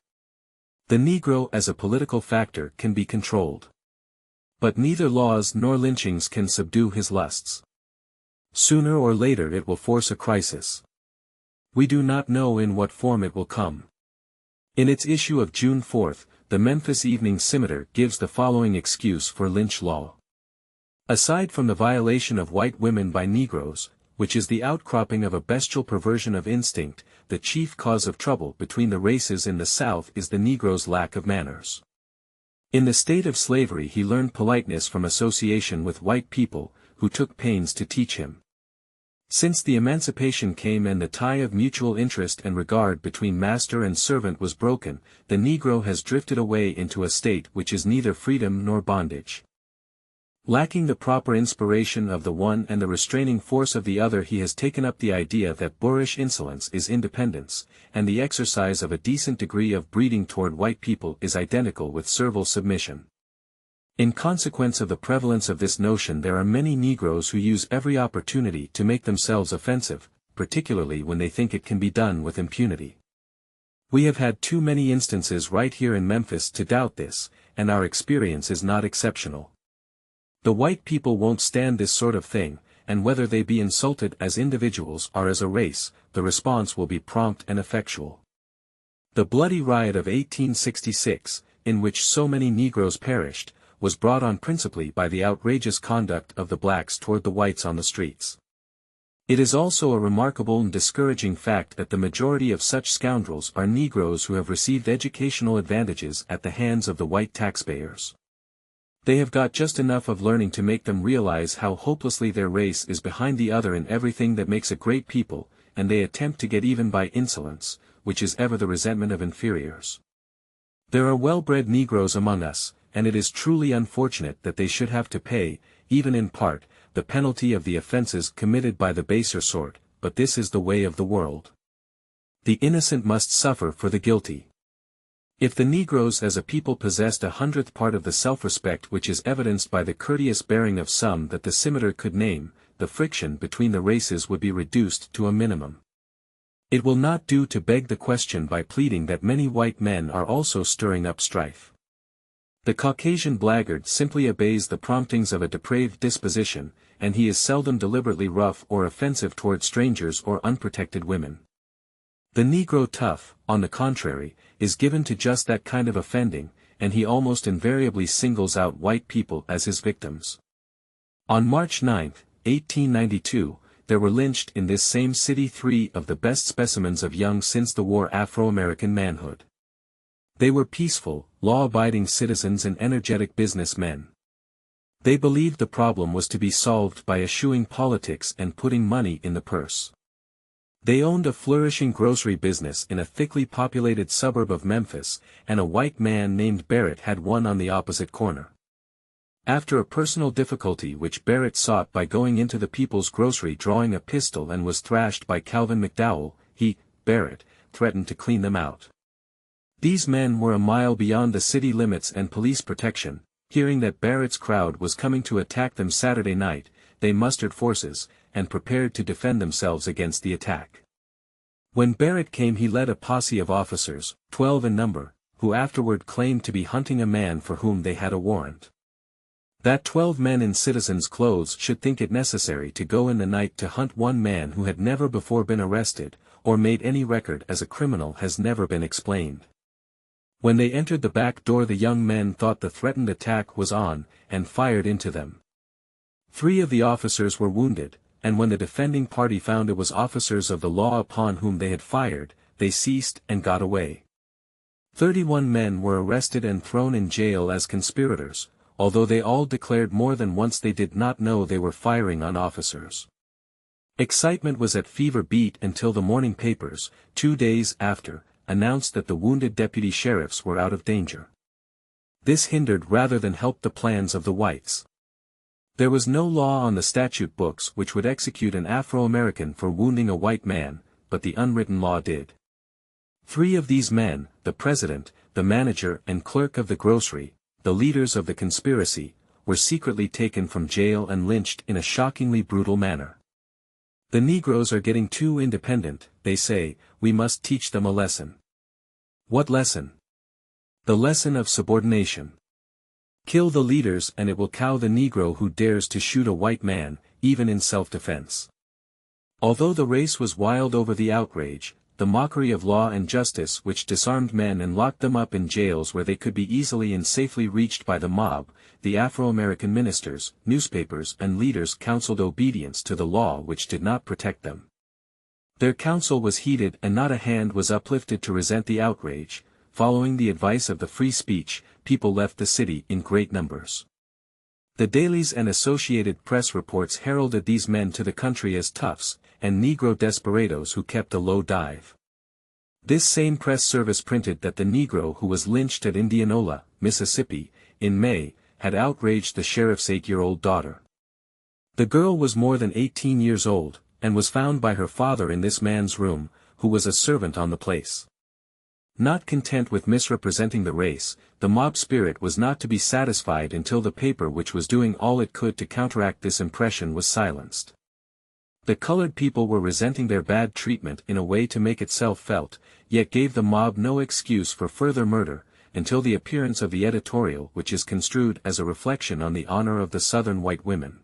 The Negro as a political factor can be controlled. But neither laws nor lynchings can subdue his lusts. Sooner or later it will force a crisis. We do not know in what form it will come. In its issue of June 4, the Memphis Evening Scimitar gives the following excuse for Lynch Law. Aside from the violation of white women by Negroes, which is the outcropping of a bestial perversion of instinct, the chief cause of trouble between the races in the South is the Negro's lack of manners. In the state of slavery he learned politeness from association with white people, who took pains to teach him. Since the emancipation came and the tie of mutual interest and regard between master and servant was broken, the Negro has drifted away into a state which is neither freedom nor bondage. Lacking the proper inspiration of the one and the restraining force of the other, he has taken up the idea that boorish insolence is independence, and the exercise of a decent degree of breeding toward white people is identical with servile submission. In consequence of the prevalence of this notion there are many Negroes who use every opportunity to make themselves offensive, particularly when they think it can be done with impunity. We have had too many instances right here in Memphis to doubt this, and our experience is not exceptional. The white people won't stand this sort of thing, and whether they be insulted as individuals or as a race, the response will be prompt and effectual. The bloody riot of 1866, in which so many Negroes perished, was brought on principally by the outrageous conduct of the blacks toward the whites on the streets. It is also a remarkable and discouraging fact that the majority of such scoundrels are Negroes who have received educational advantages at the hands of the white taxpayers. They have got just enough of learning to make them realize how hopelessly their race is behind the other in everything that makes a great people, and they attempt to get even by insolence, which is ever the resentment of inferiors. There are well-bred Negroes among us, and it is truly unfortunate that they should have to pay, even in part, the penalty of the offenses committed by the baser sort, but this is the way of the world. The innocent must suffer for the guilty. If the Negroes as a people possessed 100th part of the self-respect which is evidenced by the courteous bearing of some that the scimitar could name, the friction between the races would be reduced to a minimum. It will not do to beg the question by pleading that many white men are also stirring up strife. The Caucasian blackguard simply obeys the promptings of a depraved disposition, and he is seldom deliberately rough or offensive toward strangers or unprotected women. The Negro tough, on the contrary, is given to just that kind of offending, and he almost invariably singles out white people as his victims. On March 9, 1892, there were lynched in this same city 3 of the best specimens of young since-the-war Afro-American manhood. They were peaceful, law-abiding citizens and energetic businessmen. They believed the problem was to be solved by eschewing politics and putting money in the purse. They owned a flourishing grocery business in a thickly populated suburb of Memphis, and a white man named Barrett had one on the opposite corner. After a personal difficulty which Barrett sought by going into the people's grocery drawing a pistol and was thrashed by Calvin McDowell, he, Barrett, threatened to clean them out. These men were a mile beyond the city limits and police protection. Hearing that Barrett's crowd was coming to attack them Saturday night, they mustered forces, and prepared to defend themselves against the attack. When Barrett came he led a posse of officers, 12 in number, who afterward claimed to be hunting a man for whom they had a warrant. That 12 men in citizens' clothes should think it necessary to go in the night to hunt one man who had never before been arrested, or made any record as a criminal has never been explained. When they entered the back door the young men thought the threatened attack was on, and fired into them. 3 of the officers were wounded, and when the defending party found it was officers of the law upon whom they had fired, they ceased and got away. 31 men were arrested and thrown in jail as conspirators, although they all declared more than once they did not know they were firing on officers. Excitement was at fever beat until the morning papers, 2 days after, announced that the wounded deputy sheriffs were out of danger. This hindered rather than helped the plans of the whites. There was no law on the statute books which would execute an Afro-American for wounding a white man, but the unwritten law did. 3 of these men, the president, the manager and clerk of the grocery, the leaders of the conspiracy, were secretly taken from jail and lynched in a shockingly brutal manner. The Negroes are getting too independent, they say, we must teach them a lesson. What lesson? The lesson of subordination. Kill the leaders and it will cow the Negro who dares to shoot a white man, even in self-defense. Although the race was wild over the outrage, the mockery of law and justice which disarmed men and locked them up in jails where they could be easily and safely reached by the mob, the Afro-American ministers, newspapers and leaders counseled obedience to the law which did not protect them. Their counsel was heeded and not a hand was uplifted to resent the outrage. Following the advice of the free speech, people left the city in great numbers. The dailies and Associated Press reports heralded these men to the country as toughs, and Negro desperados who kept a low dive. This same press service printed that the Negro who was lynched at Indianola, Mississippi, in May, had outraged the sheriff's 8-year-old daughter. The girl was more than 18 years old, and was found by her father in this man's room, who was a servant on the place. Not content with misrepresenting the race, the mob spirit was not to be satisfied until the paper which was doing all it could to counteract this impression was silenced. The colored people were resenting their bad treatment in a way to make itself felt, yet gave the mob no excuse for further murder, until the appearance of the editorial, which is construed as a reflection on the honor of the Southern white women.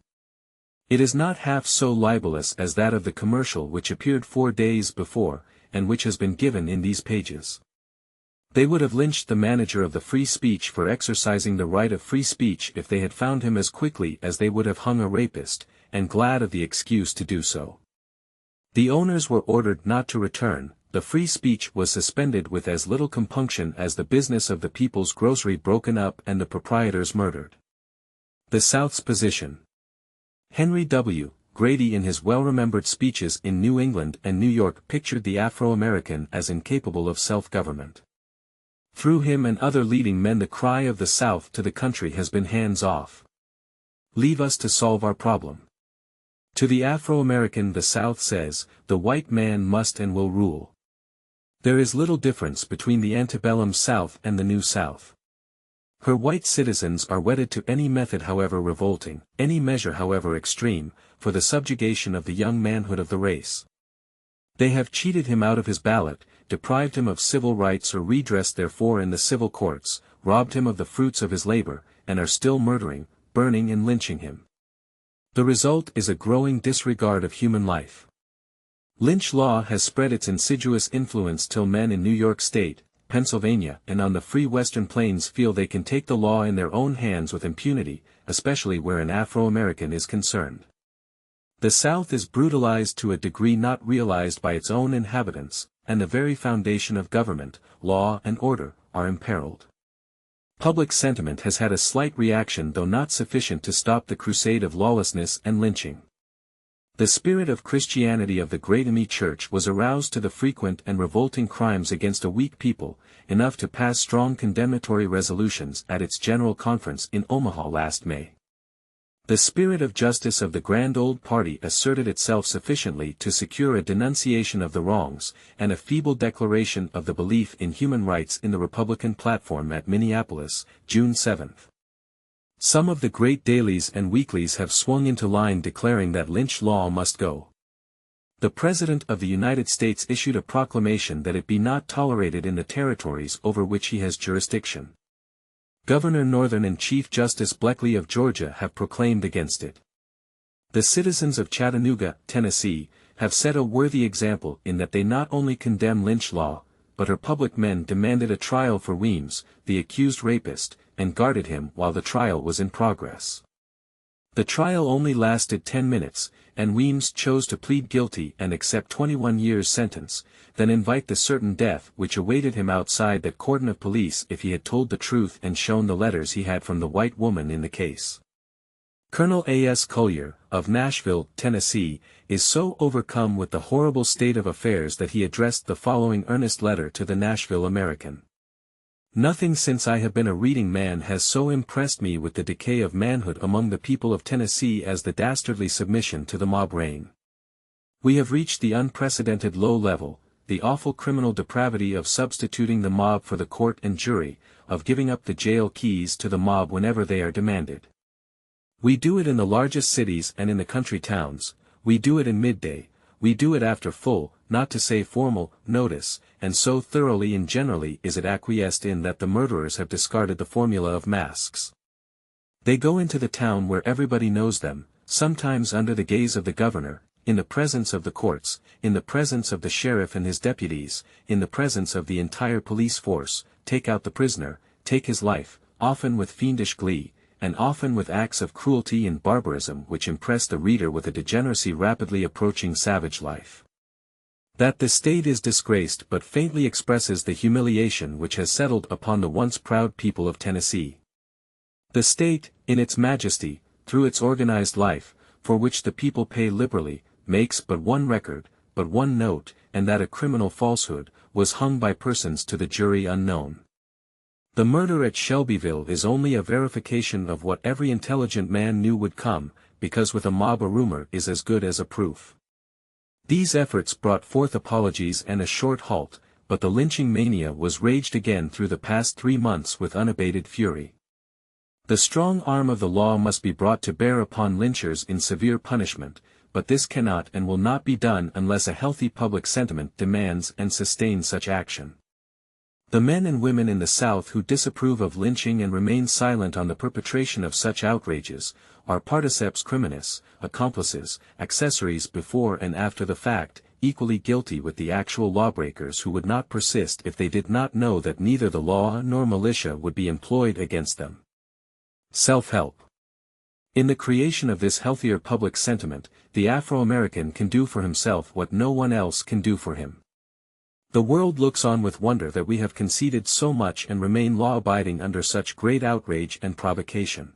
It is not half so libelous as that of the commercial which appeared 4 days before, and which has been given in these pages. They would have lynched the manager of the Free Speech for exercising the right of free speech if they had found him as quickly as they would have hung a rapist, and glad of the excuse to do so. The owners were ordered not to return, the free speech was suspended with as little compunction as the business of the People's Grocery broken up and the proprietors murdered. The South's position. Henry W. Grady in his well-remembered speeches in New England and New York pictured the Afro-American as incapable of self-government. Through him and other leading men the cry of the South to the country has been hands off. Leave us to solve our problem. To the Afro-American the South says, the white man must and will rule. There is little difference between the antebellum South and the New South. Her white citizens are wedded to any method however revolting, any measure however extreme, for the subjugation of the young manhood of the race. They have cheated him out of his ballot, deprived him of civil rights or redress therefor in the civil courts, robbed him of the fruits of his labor, and are still murdering, burning and lynching him. The result is a growing disregard of human life. Lynch law has spread its insidious influence till men in New York State, Pennsylvania and on the free western plains feel they can take the law in their own hands with impunity, especially where an Afro-American is concerned. The South is brutalized to a degree not realized by its own inhabitants, and the very foundation of government, law and order, are imperiled. Public sentiment has had a slight reaction though not sufficient to stop the crusade of lawlessness and lynching. The spirit of Christianity of the Great Amy Church was aroused to the frequent and revolting crimes against a weak people, enough to pass strong condemnatory resolutions at its General Conference in Omaha last May. The spirit of justice of the Grand Old Party asserted itself sufficiently to secure a denunciation of the wrongs, and a feeble declaration of the belief in human rights in the Republican platform at Minneapolis, June 7. Some of the great dailies and weeklies have swung into line declaring that Lynch law must go. The President of the United States issued a proclamation that it be not tolerated in the territories over which he has jurisdiction. Governor Northern and Chief Justice Bleckley of Georgia have proclaimed against it. The citizens of Chattanooga, Tennessee, have set a worthy example in that they not only condemn Lynch law, but her public men demanded a trial for Weems, the accused rapist, and guarded him while the trial was in progress. The trial only lasted 10 minutes, and Weems chose to plead guilty and accept 21 years' sentence, then invite the certain death which awaited him outside that cordon of police if he had told the truth and shown the letters he had from the white woman in the case. Colonel A.S. Collier, of Nashville, Tennessee, is so overcome with the horrible state of affairs that he addressed the following earnest letter to the Nashville American. Nothing since I have been a reading man has so impressed me with the decay of manhood among the people of Tennessee as the dastardly submission to the mob reign. We have reached the unprecedented low level, the awful criminal depravity of substituting the mob for the court and jury, of giving up the jail keys to the mob whenever they are demanded. We do it in the largest cities and in the country towns, we do it in midday, we do it after full, not to say formal, notice, and so thoroughly and generally is it acquiesced in that the murderers have discarded the formula of masks. They go into the town where everybody knows them, sometimes under the gaze of the governor, in the presence of the courts, in the presence of the sheriff and his deputies, in the presence of the entire police force, take out the prisoner, take his life, often with fiendish glee, and often with acts of cruelty and barbarism which impress the reader with a degeneracy rapidly approaching savage life. That the state is disgraced but faintly expresses the humiliation which has settled upon the once proud people of Tennessee. The state, in its majesty, through its organized life, for which the people pay liberally, makes but one record, but one note, and that a criminal falsehood, was hung by persons to the jury unknown. The murder at Shelbyville is only a verification of what every intelligent man knew would come, because with a mob a rumor is as good as a proof. These efforts brought forth apologies and a short halt, but the lynching mania was raged again through the past 3 months with unabated fury. The strong arm of the law must be brought to bear upon lynchers in severe punishment, but this cannot and will not be done unless a healthy public sentiment demands and sustains such action. The men and women in the South who disapprove of lynching and remain silent on the perpetration of such outrages, are particeps criminis, accomplices, accessories before and after the fact, equally guilty with the actual lawbreakers who would not persist if they did not know that neither the law nor militia would be employed against them. Self-help. In the creation of this healthier public sentiment, the Afro-American can do for himself what no one else can do for him. The world looks on with wonder that we have conceded so much and remain law-abiding under such great outrage and provocation.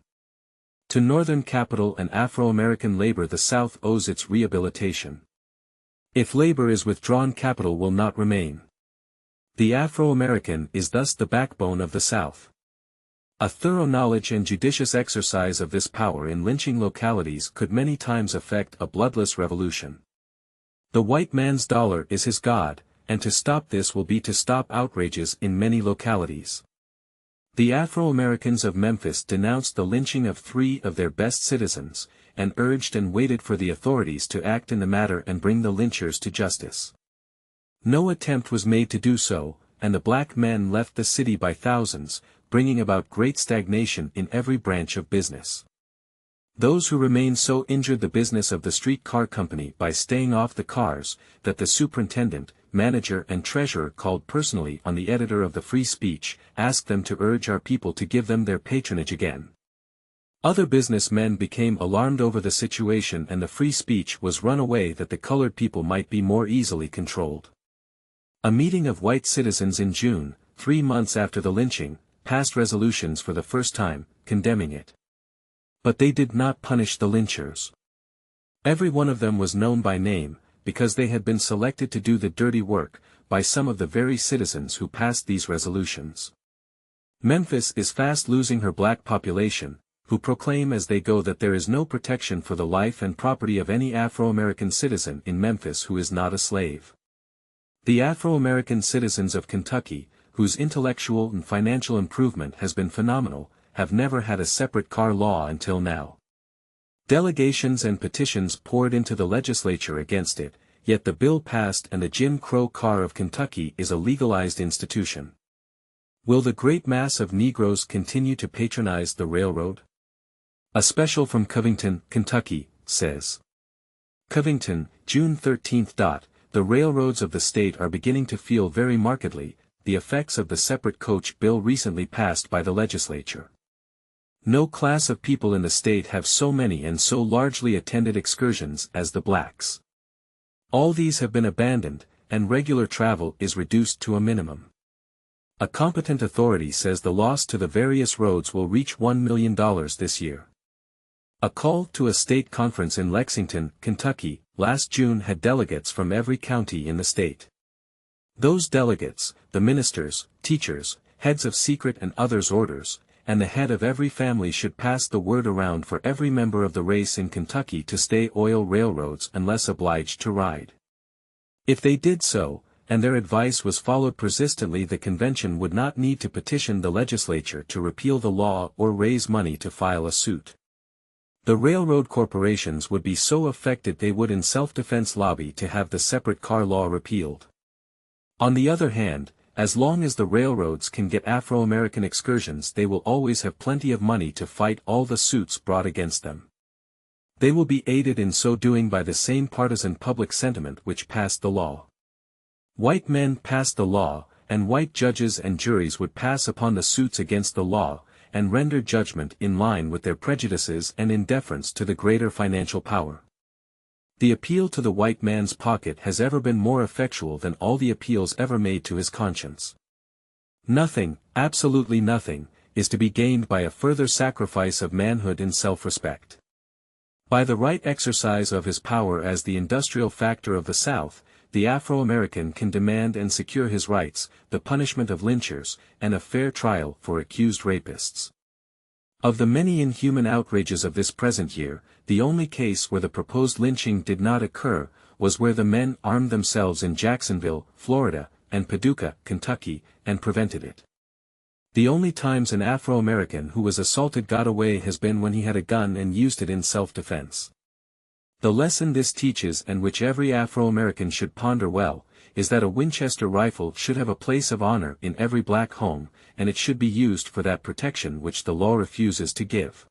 To Northern capital and Afro-American labor the South owes its rehabilitation. If labor is withdrawn, capital will not remain. The Afro-American is thus the backbone of the South. A thorough knowledge and judicious exercise of this power in lynching localities could many times effect a bloodless revolution. The white man's dollar is his god, and to stop this will be to stop outrages in many localities. The Afro-Americans of Memphis denounced the lynching of 3 of their best citizens, and urged and waited for the authorities to act in the matter and bring the lynchers to justice. No attempt was made to do so, and the black men left the city by thousands, bringing about great stagnation in every branch of business. Those who remained so injured the business of the streetcar company by staying off the cars, that the superintendent, manager and treasurer called personally on the editor of the Free Speech, asked them to urge our people to give them their patronage again. Other businessmen became alarmed over the situation and the Free Speech was run away that the colored people might be more easily controlled. A meeting of white citizens in June, 3 months after the lynching, passed resolutions for the first time, condemning it. But they did not punish the lynchers. Every one of them was known by name, because they had been selected to do the dirty work, by some of the very citizens who passed these resolutions. Memphis is fast losing her black population, who proclaim as they go that there is no protection for the life and property of any Afro-American citizen in Memphis who is not a slave. The Afro-American citizens of Kentucky, whose intellectual and financial improvement has been phenomenal, have never had a separate car law until now. Delegations and petitions poured into the legislature against it, yet the bill passed and the Jim Crow car of Kentucky is a legalized institution. Will the great mass of Negroes continue to patronize the railroad? A special from Covington, Kentucky, says. Covington, June 13. The railroads of the state are beginning to feel very markedly the effects of the separate coach bill recently passed by the legislature. No class of people in the state have so many and so largely attended excursions as the blacks. All these have been abandoned, and regular travel is reduced to a minimum. A competent authority says the loss to the various roads will reach $1 million this year. A call to a state conference in Lexington, Kentucky, last June had delegates from every county in the state. Those delegates, the ministers, teachers, heads of secret and others orders, and the head of every family should pass the word around for every member of the race in Kentucky to stay oil railroads unless obliged to ride. If they did so, and their advice was followed persistently, the convention would not need to petition the legislature to repeal the law or raise money to file a suit. The railroad corporations would be so affected they would in self-defense lobby to have the separate car law repealed. On the other hand, as long as the railroads can get Afro-American excursions, they will always have plenty of money to fight all the suits brought against them. They will be aided in so doing by the same partisan public sentiment which passed the law. White men passed the law, and white judges and juries would pass upon the suits against the law, and render judgment in line with their prejudices and in deference to the greater financial power. The appeal to the white man's pocket has ever been more effectual than all the appeals ever made to his conscience. Nothing, absolutely nothing, is to be gained by a further sacrifice of manhood and self-respect. By the right exercise of his power as the industrial factor of the South, the Afro-American can demand and secure his rights, the punishment of lynchers, and a fair trial for accused rapists. Of the many inhuman outrages of this present year, the only case where the proposed lynching did not occur, was where the men armed themselves in Jacksonville, Florida, and Paducah, Kentucky, and prevented it. The only times an Afro-American who was assaulted got away has been when he had a gun and used it in self-defense. The lesson this teaches, and which every Afro-American should ponder well, is that a Winchester rifle should have a place of honor in every black home, and it should be used for that protection which the law refuses to give.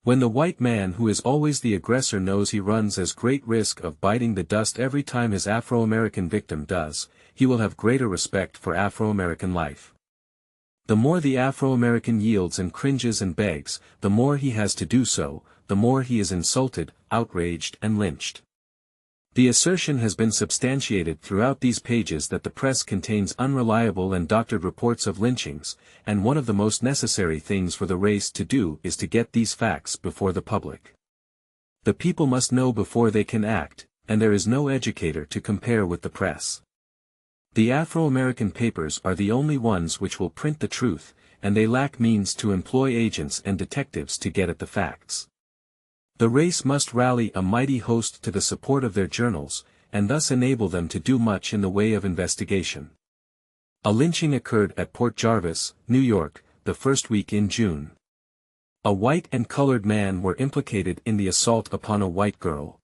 When the white man who is always the aggressor knows he runs as great risk of biting the dust every time his Afro-American victim does, he will have greater respect for Afro-American life. The more the Afro-American yields and cringes and begs, the more he has to do so, the more he is insulted, outraged and lynched. The assertion has been substantiated throughout these pages that the press contains unreliable and doctored reports of lynchings, and one of the most necessary things for the race to do is to get these facts before the public. The people must know before they can act, and there is no educator to compare with the press. The Afro-American papers are the only ones which will print the truth, and they lack means to employ agents and detectives to get at the facts. The race must rally a mighty host to the support of their journals, and thus enable them to do much in the way of investigation. A lynching occurred at Port Jarvis, New York, the first week in June. A white and colored man were implicated in the assault upon a white girl.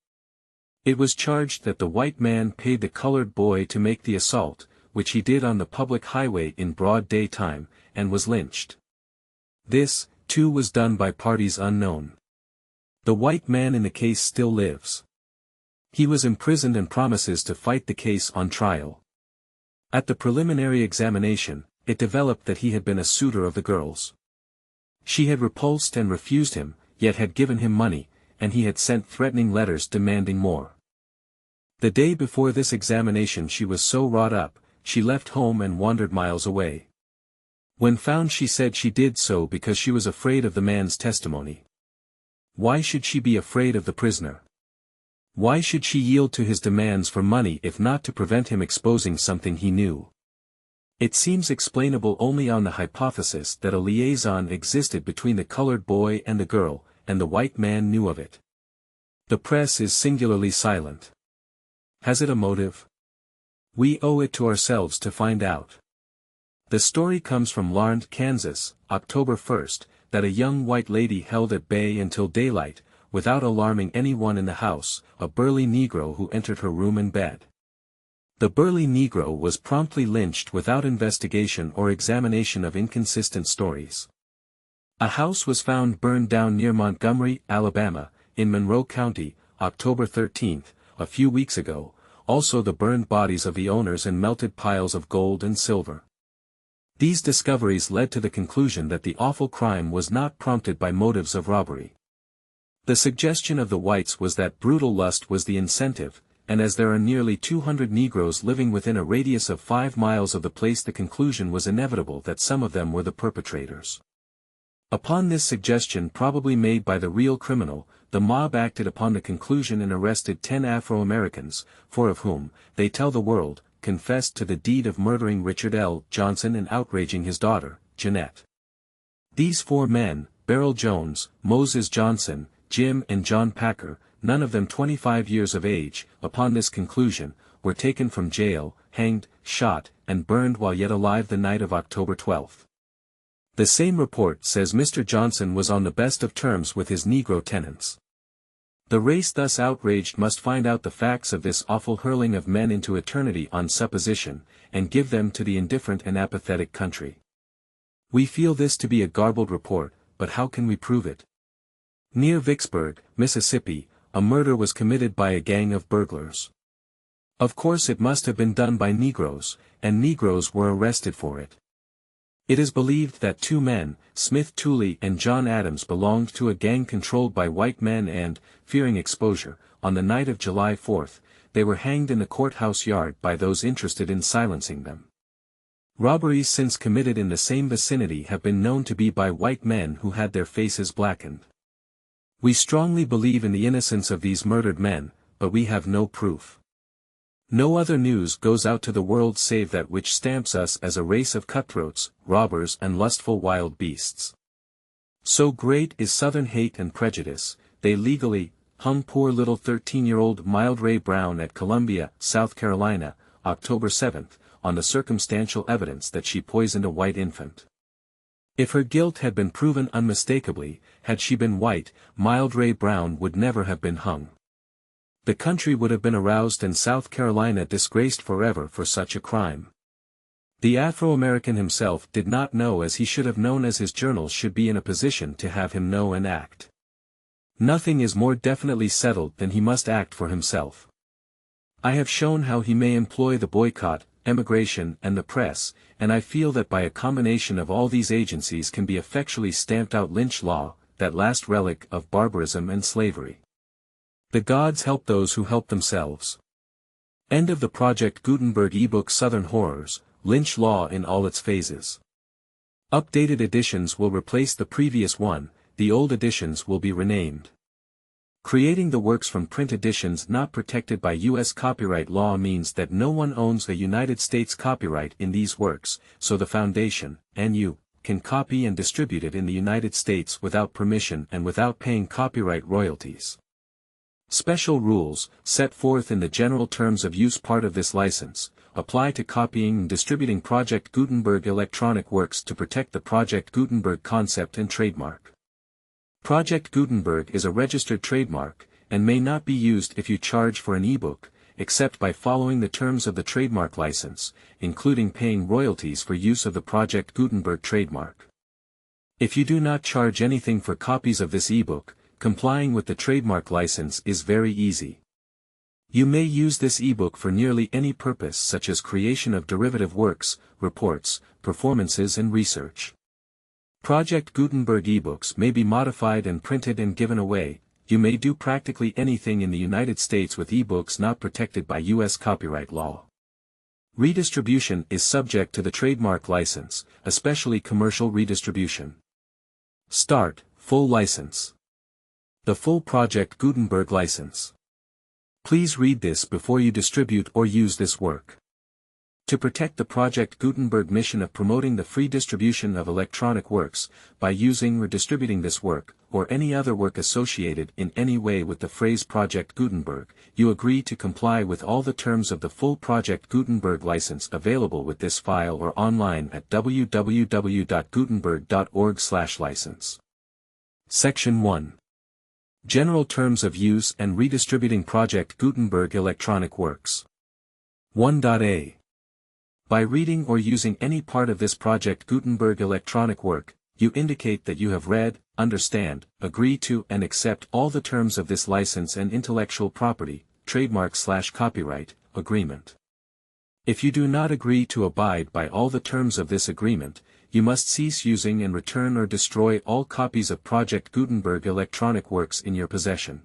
It was charged that the white man paid the colored boy to make the assault, which he did on the public highway in broad daytime, and was lynched. This, too, was done by parties unknown. The white man in the case still lives. He was imprisoned and promises to fight the case on trial. At the preliminary examination, it developed that he had been a suitor of the girl's. She had repulsed and refused him, yet had given him money, and he had sent threatening letters demanding more. The day before this examination she was so wrought up, she left home and wandered miles away. When found she said she did so because she was afraid of the man's testimony. Why should she be afraid of the prisoner? Why should she yield to his demands for money if not to prevent him exposing something he knew? It seems explainable only on the hypothesis that a liaison existed between the colored boy and the girl, and the white man knew of it. The press is singularly silent. Has it a motive? We owe it to ourselves to find out. The story comes from Larned, Kansas, October 1st, that a young white lady held at bay until daylight, without alarming anyone in the house, a burly Negro who entered her room and bed. The burly Negro was promptly lynched without investigation or examination of inconsistent stories. A house was found burned down near Montgomery, Alabama, in Monroe County, October 13, a few weeks ago, also the burned bodies of the owners and melted piles of gold and silver. These discoveries led to the conclusion that the awful crime was not prompted by motives of robbery. The suggestion of the whites was that brutal lust was the incentive, and as there are nearly 200 Negroes living within a radius of 5 miles of the place, the conclusion was inevitable that some of them were the perpetrators. Upon this suggestion, probably made by the real criminal, the mob acted upon the conclusion and arrested 10 Afro-Americans, 4 of whom, they tell the world, confessed to the deed of murdering Richard L. Johnson and outraging his daughter, Jeanette. These 4 men, Beryl Jones, Moses Johnson, Jim and John Packer, none of them 25 years of age, upon this conclusion, were taken from jail, hanged, shot, and burned while yet alive the night of October 12. The same report says Mr. Johnson was on the best of terms with his Negro tenants. The race thus outraged must find out the facts of this awful hurling of men into eternity on supposition, and give them to the indifferent and apathetic country. We feel this to be a garbled report, but how can we prove it? Near Vicksburg, Mississippi, a murder was committed by a gang of burglars. Of course it must have been done by Negroes, and Negroes were arrested for it. It is believed that 2 men, Smith Tooley and John Adams, belonged to a gang controlled by white men and, fearing exposure, on the night of July 4, they were hanged in the courthouse yard by those interested in silencing them. Robberies since committed in the same vicinity have been known to be by white men who had their faces blackened. We strongly believe in the innocence of these murdered men, but we have no proof. No other news goes out to the world save that which stamps us as a race of cutthroats, robbers and lustful wild beasts. So great is Southern hate and prejudice, they legally hung poor little 13-year-old Mild Ray Brown at Columbia, South Carolina, October 7, on the circumstantial evidence that she poisoned a white infant. If her guilt had been proven unmistakably, had she been white, Mild Ray Brown would never have been hung. The country would have been aroused and South Carolina disgraced forever for such a crime. The Afro-American himself did not know as he should have known, as his journals should be in a position to have him know and act. Nothing is more definitely settled than he must act for himself. I have shown how he may employ the boycott, emigration and the press, and I feel that by a combination of all these agencies can be effectually stamped out Lynch Law, that last relic of barbarism and slavery. The gods help those who help themselves. End of the Project Gutenberg ebook Southern Horrors, Lynch Law in all its phases. Updated editions will replace the previous one, the old editions will be renamed. Creating the works from print editions not protected by U.S. copyright law means that no one owns a United States copyright in these works, so the Foundation, and you, can copy and distribute it in the United States without permission and without paying copyright royalties. Special rules, set forth in the general terms of use part of this license, apply to copying and distributing Project Gutenberg electronic works to protect the Project Gutenberg concept and trademark. Project Gutenberg is a registered trademark, and may not be used if you charge for an ebook, except by following the terms of the trademark license, including paying royalties for use of the Project Gutenberg trademark. If you do not charge anything for copies of this ebook, complying with the trademark license is very easy. You may use this ebook for nearly any purpose, such as creation of derivative works, reports, performances and research. Project Gutenberg ebooks may be modified and printed and given away. You may do practically anything in the United States with ebooks not protected by U.S. copyright law. Redistribution is subject to the trademark license, especially commercial redistribution. Start, full license. The full Project Gutenberg license. Please read this before you distribute or use this work. To protect the Project Gutenberg mission of promoting the free distribution of electronic works, by using or distributing this work, or any other work associated in any way with the phrase Project Gutenberg, you agree to comply with all the terms of the full Project Gutenberg license available with this file or online at www.gutenberg.org/license. Section 1. General Terms of Use and Redistributing Project Gutenberg Electronic Works. 1.a. By reading or using any part of this Project Gutenberg electronic work, you indicate that you have read, understand, agree to and accept all the terms of this license and intellectual property, trademark/copyright, agreement. If you do not agree to abide by all the terms of this agreement, you must cease using and return or destroy all copies of Project Gutenberg electronic works in your possession.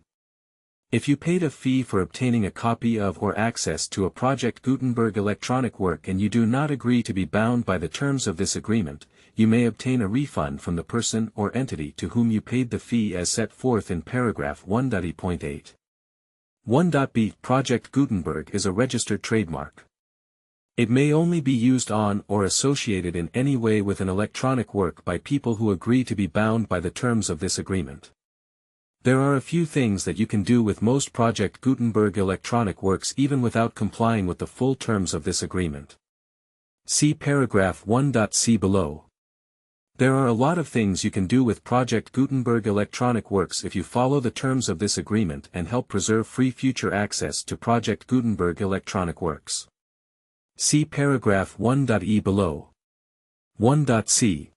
If you paid a fee for obtaining a copy of or access to a Project Gutenberg electronic work and you do not agree to be bound by the terms of this agreement, you may obtain a refund from the person or entity to whom you paid the fee as set forth in paragraph 1.e.8. 1.b. Project Gutenberg is a registered trademark. It may only be used on or associated in any way with an electronic work by people who agree to be bound by the terms of this agreement. There are a few things that you can do with most Project Gutenberg electronic works even without complying with the full terms of this agreement. See paragraph 1.c below. There are a lot of things you can do with Project Gutenberg electronic works if you follow the terms of this agreement and help preserve free future access to Project Gutenberg electronic works. See paragraph 1.e below. 1.c.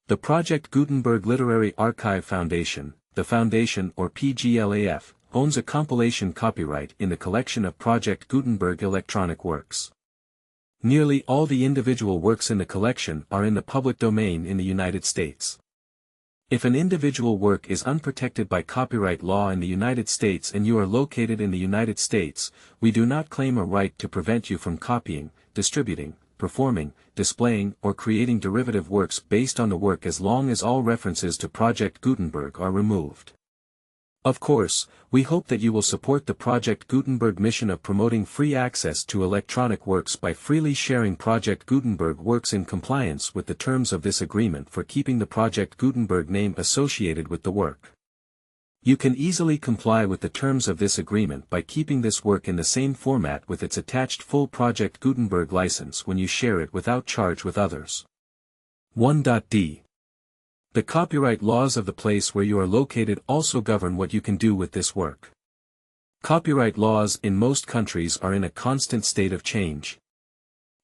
The Project Gutenberg Literary Archive Foundation, the Foundation or PGLAF, owns a compilation copyright in the collection of Project Gutenberg electronic works. Nearly all the individual works in the collection are in the public domain in the United States. If an individual work is unprotected by copyright law in the United States and you are located in the United States, we do not claim a right to prevent you from copying, distributing, performing, displaying or creating derivative works based on the work as long as all references to Project Gutenberg are removed. Of course, we hope that you will support the Project Gutenberg mission of promoting free access to electronic works by freely sharing Project Gutenberg works in compliance with the terms of this agreement for keeping the Project Gutenberg name associated with the work. You can easily comply with the terms of this agreement by keeping this work in the same format with its attached full Project Gutenberg license when you share it without charge with others. 1.d. The copyright laws of the place where you are located also govern what you can do with this work. Copyright laws in most countries are in a constant state of change.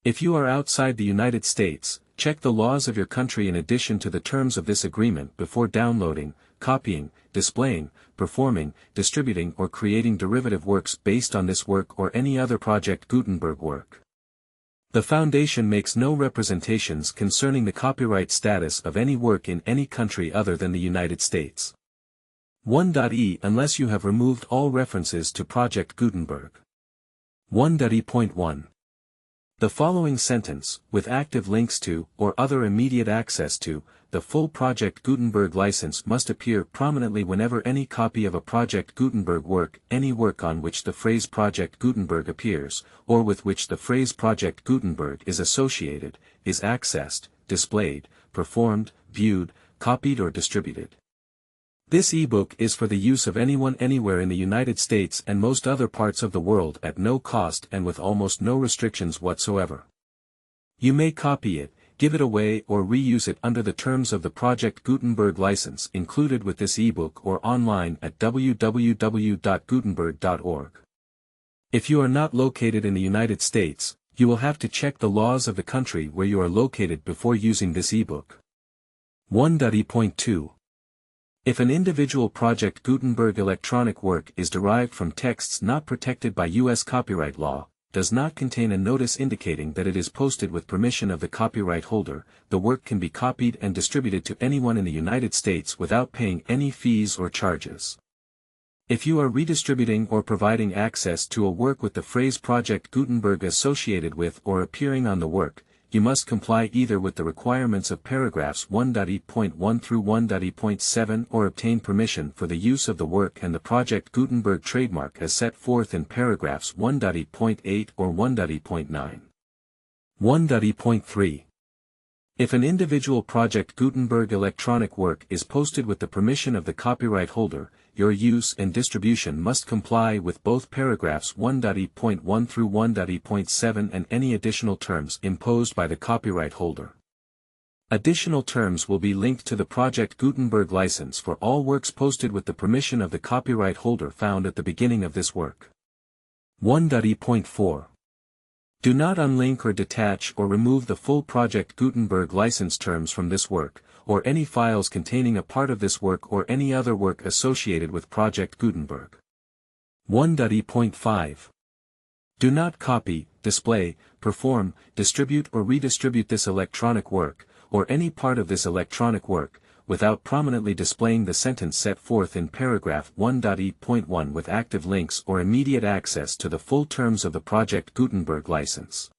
If you are outside the United States, check the laws of your country in addition to the terms of this agreement before downloading, copying, displaying, performing, distributing or creating derivative works based on this work or any other Project Gutenberg work. The Foundation makes no representations concerning the copyright status of any work in any country other than the United States. 1.e Unless you have removed all references to Project Gutenberg. 1.e.1. The following sentence, with active links to, or other immediate access to, the full Project Gutenberg license must appear prominently whenever any copy of a Project Gutenberg work, any work on which the phrase Project Gutenberg appears, or with which the phrase Project Gutenberg is associated, is accessed, displayed, performed, viewed, copied or distributed. This ebook is for the use of anyone anywhere in the United States and most other parts of the world at no cost and with almost no restrictions whatsoever. You may copy it, give it away or reuse it under the terms of the Project Gutenberg license included with this ebook or online at www.gutenberg.org. If you are not located in the United States, you will have to check the laws of the country where you are located before using this ebook. 1.e.2. If an individual Project Gutenberg electronic work is derived from texts not protected by U.S. copyright law, does not contain a notice indicating that it is posted with permission of the copyright holder, the work can be copied and distributed to anyone in the United States without paying any fees or charges. If you are redistributing or providing access to a work with the phrase Project Gutenberg associated with or appearing on the work, you must comply either with the requirements of paragraphs 1.e.1 through 1.e.7 or obtain permission for the use of the work and the Project Gutenberg trademark as set forth in paragraphs 1.e.8 or 1.e.9. 1.e.3. If an individual Project Gutenberg electronic work is posted with the permission of the copyright holder, your use and distribution must comply with both paragraphs 1.e.1 through 1.e.7 and any additional terms imposed by the copyright holder. Additional terms will be linked to the Project Gutenberg license for all works posted with the permission of the copyright holder found at the beginning of this work. 1.e.4. Do not unlink or detach or remove the full Project Gutenberg license terms from this work, or any files containing a part of this work or any other work associated with Project Gutenberg. 1.e.5. Do not copy, display, perform, distribute or redistribute this electronic work, or any part of this electronic work, without prominently displaying the sentence set forth in paragraph 1.e.1 with active links or immediate access to the full terms of the Project Gutenberg license.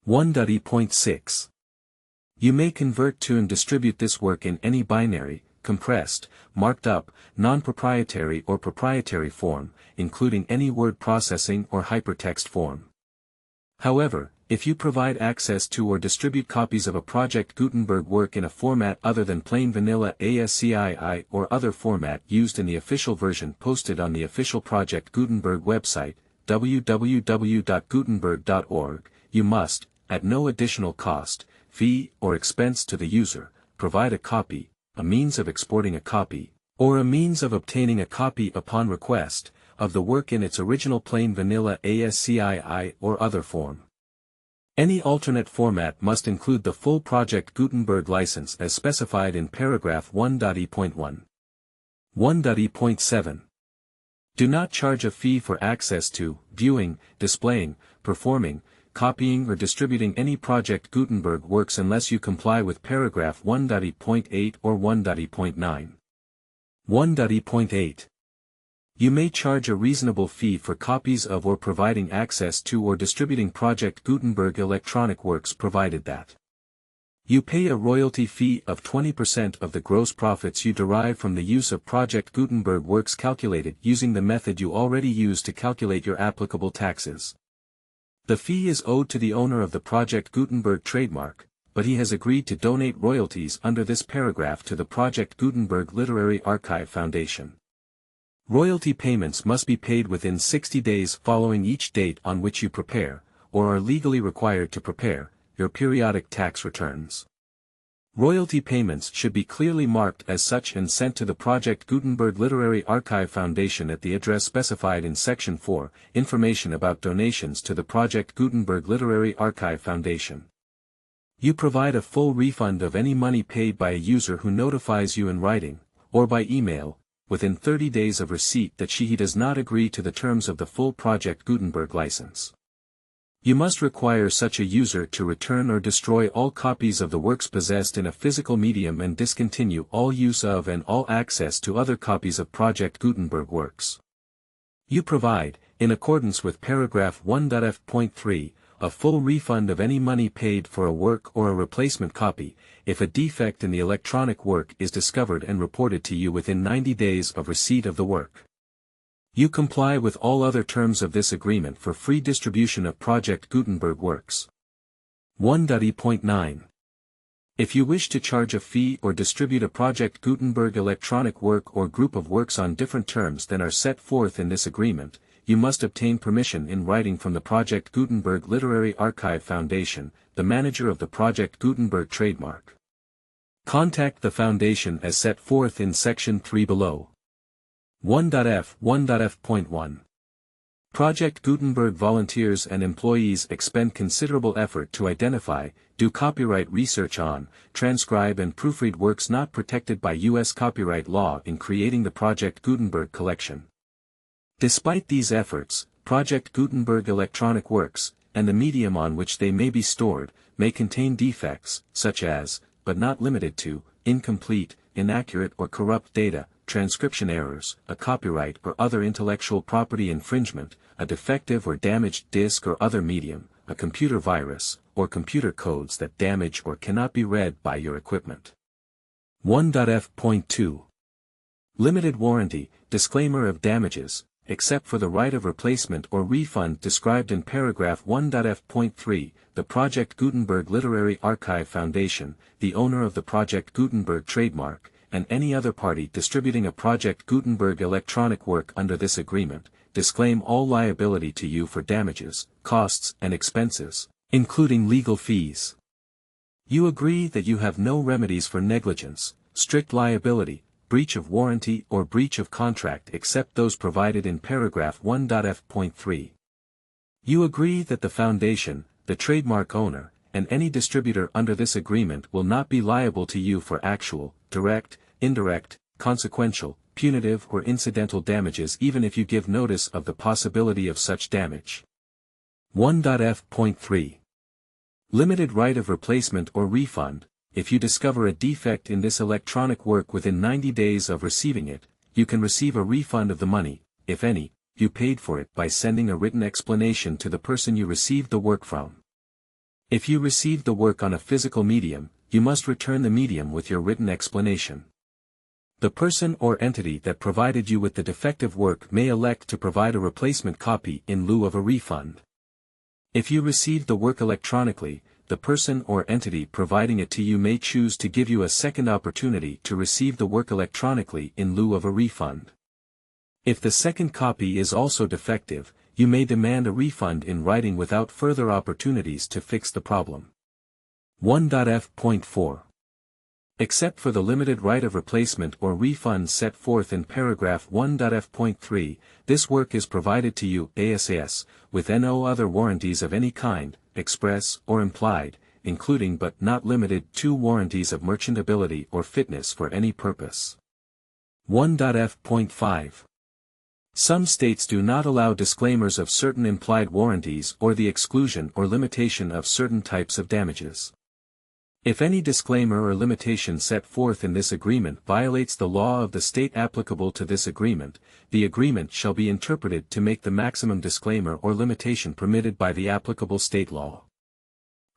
1.e.6. You may convert to and distribute this work in any binary, compressed, marked up, non-proprietary or proprietary form, including any word processing or hypertext form. However, if you provide access to or distribute copies of a Project Gutenberg work in a format other than plain vanilla ASCII or other format used in the official version posted on the official Project Gutenberg website, www.gutenberg.org, you must, at no additional cost, fee, or expense to the user, provide a copy, a means of exporting a copy, or a means of obtaining a copy upon request, of the work in its original plain vanilla ASCII or other form. Any alternate format must include the full Project Gutenberg license as specified in paragraph 1.e.1. 1.e.7. Do not charge a fee for access to, viewing, displaying, performing, copying or distributing any Project Gutenberg works unless you comply with paragraph 1.e.8 or 1.e.9. 1.e.8. You may charge a reasonable fee for copies of or providing access to or distributing Project Gutenberg electronic works provided that you pay a royalty fee of 20% of the gross profits you derive from the use of Project Gutenberg works calculated using the method you already use to calculate your applicable taxes. The fee is owed to the owner of the Project Gutenberg trademark, but he has agreed to donate royalties under this paragraph to the Project Gutenberg Literary Archive Foundation. Royalty payments must be paid within 60 days following each date on which you prepare, or are legally required to prepare, your periodic tax returns. Royalty payments should be clearly marked as such and sent to the Project Gutenberg Literary Archive Foundation at the address specified in Section 4, Information about donations to the Project Gutenberg Literary Archive Foundation. You provide a full refund of any money paid by a user who notifies you in writing, or by email, within 30 days of receipt that he does not agree to the terms of the full Project Gutenberg license. You must require such a user to return or destroy all copies of the works possessed in a physical medium and discontinue all use of and all access to other copies of Project Gutenberg works. You provide, in accordance with paragraph 1.f.3, a full refund of any money paid for a work or a replacement copy, if a defect in the electronic work is discovered and reported to you within 90 days of receipt of the work. You comply with all other terms of this agreement for free distribution of Project Gutenberg works. 1.e.9. If you wish to charge a fee or distribute a Project Gutenberg electronic work or group of works on different terms than are set forth in this agreement, you must obtain permission in writing from the Project Gutenberg Literary Archive Foundation, the manager of the Project Gutenberg trademark. Contact the Foundation as set forth in Section 3 below. 1.f.1. Project Gutenberg volunteers and employees expend considerable effort to identify, do copyright research on, transcribe and proofread works not protected by U.S. copyright law in creating the Project Gutenberg collection. Despite these efforts, Project Gutenberg electronic works, and the medium on which they may be stored, may contain defects, such as, but not limited to, incomplete, inaccurate or corrupt data, transcription errors, a copyright or other intellectual property infringement, a defective or damaged disk or other medium, a computer virus, or computer codes that damage or cannot be read by your equipment. 1.f.2. Limited warranty, disclaimer of damages, except for the right of replacement or refund described in paragraph 1.f.3, the Project Gutenberg Literary Archive Foundation, the owner of the Project Gutenberg trademark, and any other party distributing a Project Gutenberg electronic work under this agreement, disclaim all liability to you for damages, costs and expenses, including legal fees. You agree that you have no remedies for negligence, strict liability, breach of warranty or breach of contract except those provided in paragraph 1.f.3. You agree that the Foundation, the trademark owner, and any distributor under this agreement will not be liable to you for actual, direct, indirect, consequential, punitive or incidental damages even if you give notice of the possibility of such damage. 1.f.3. Limited right of replacement or refund. If you discover a defect in this electronic work within 90 days of receiving it, you can receive a refund of the money, if any, you paid for it by sending a written explanation to the person you received the work from. If you received the work on a physical medium, you must return the medium with your written explanation. The person or entity that provided you with the defective work may elect to provide a replacement copy in lieu of a refund. If you received the work electronically, the person or entity providing it to you may choose to give you a second opportunity to receive the work electronically in lieu of a refund. If the second copy is also defective, you may demand a refund in writing without further opportunities to fix the problem. 1.f.4. Except for the limited right of replacement or refund set forth in paragraph 1.f.3, this work is provided to you ASAS, with no other warranties of any kind, express or implied, including but not limited to warranties of merchantability or fitness for any purpose. 1.f.5. Some states do not allow disclaimers of certain implied warranties or the exclusion or limitation of certain types of damages. If any disclaimer or limitation set forth in this agreement violates the law of the state applicable to this agreement, the agreement shall be interpreted to make the maximum disclaimer or limitation permitted by the applicable state law.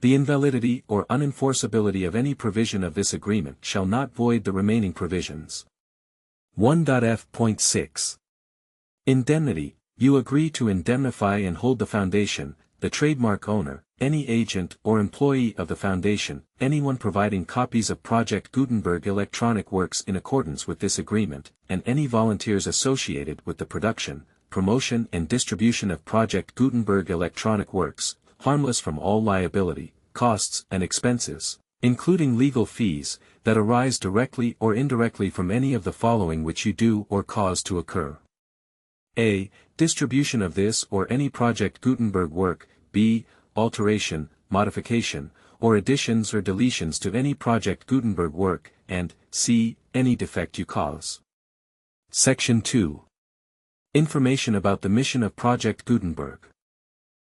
The invalidity or unenforceability of any provision of this agreement shall not void the remaining provisions. 1.f.6. Indemnity. You agree to indemnify and hold the Foundation, the trademark owner, any agent or employee of the Foundation, anyone providing copies of Project Gutenberg electronic works in accordance with this agreement, and any volunteers associated with the production, promotion and distribution of Project Gutenberg electronic works, harmless from all liability, costs and expenses, including legal fees, that arise directly or indirectly from any of the following which you do or cause to occur. A. Distribution of this or any Project Gutenberg work. B. Alteration, modification, or additions or deletions to any Project Gutenberg work, and C. Any defect you cause. Section 2. Information about the mission of Project Gutenberg.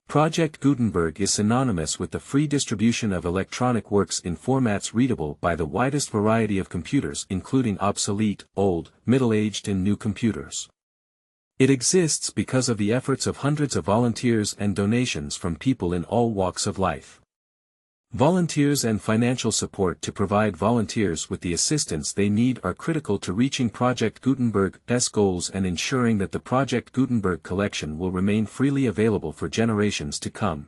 Project Gutenberg is synonymous with the free distribution of electronic works in formats readable by the widest variety of computers, including obsolete, old, middle-aged and new computers. It exists because of the efforts of hundreds of volunteers and donations from people in all walks of life. Volunteers and financial support to provide volunteers with the assistance they need are critical to reaching Project Gutenberg's goals and ensuring that the Project Gutenberg collection will remain freely available for generations to come.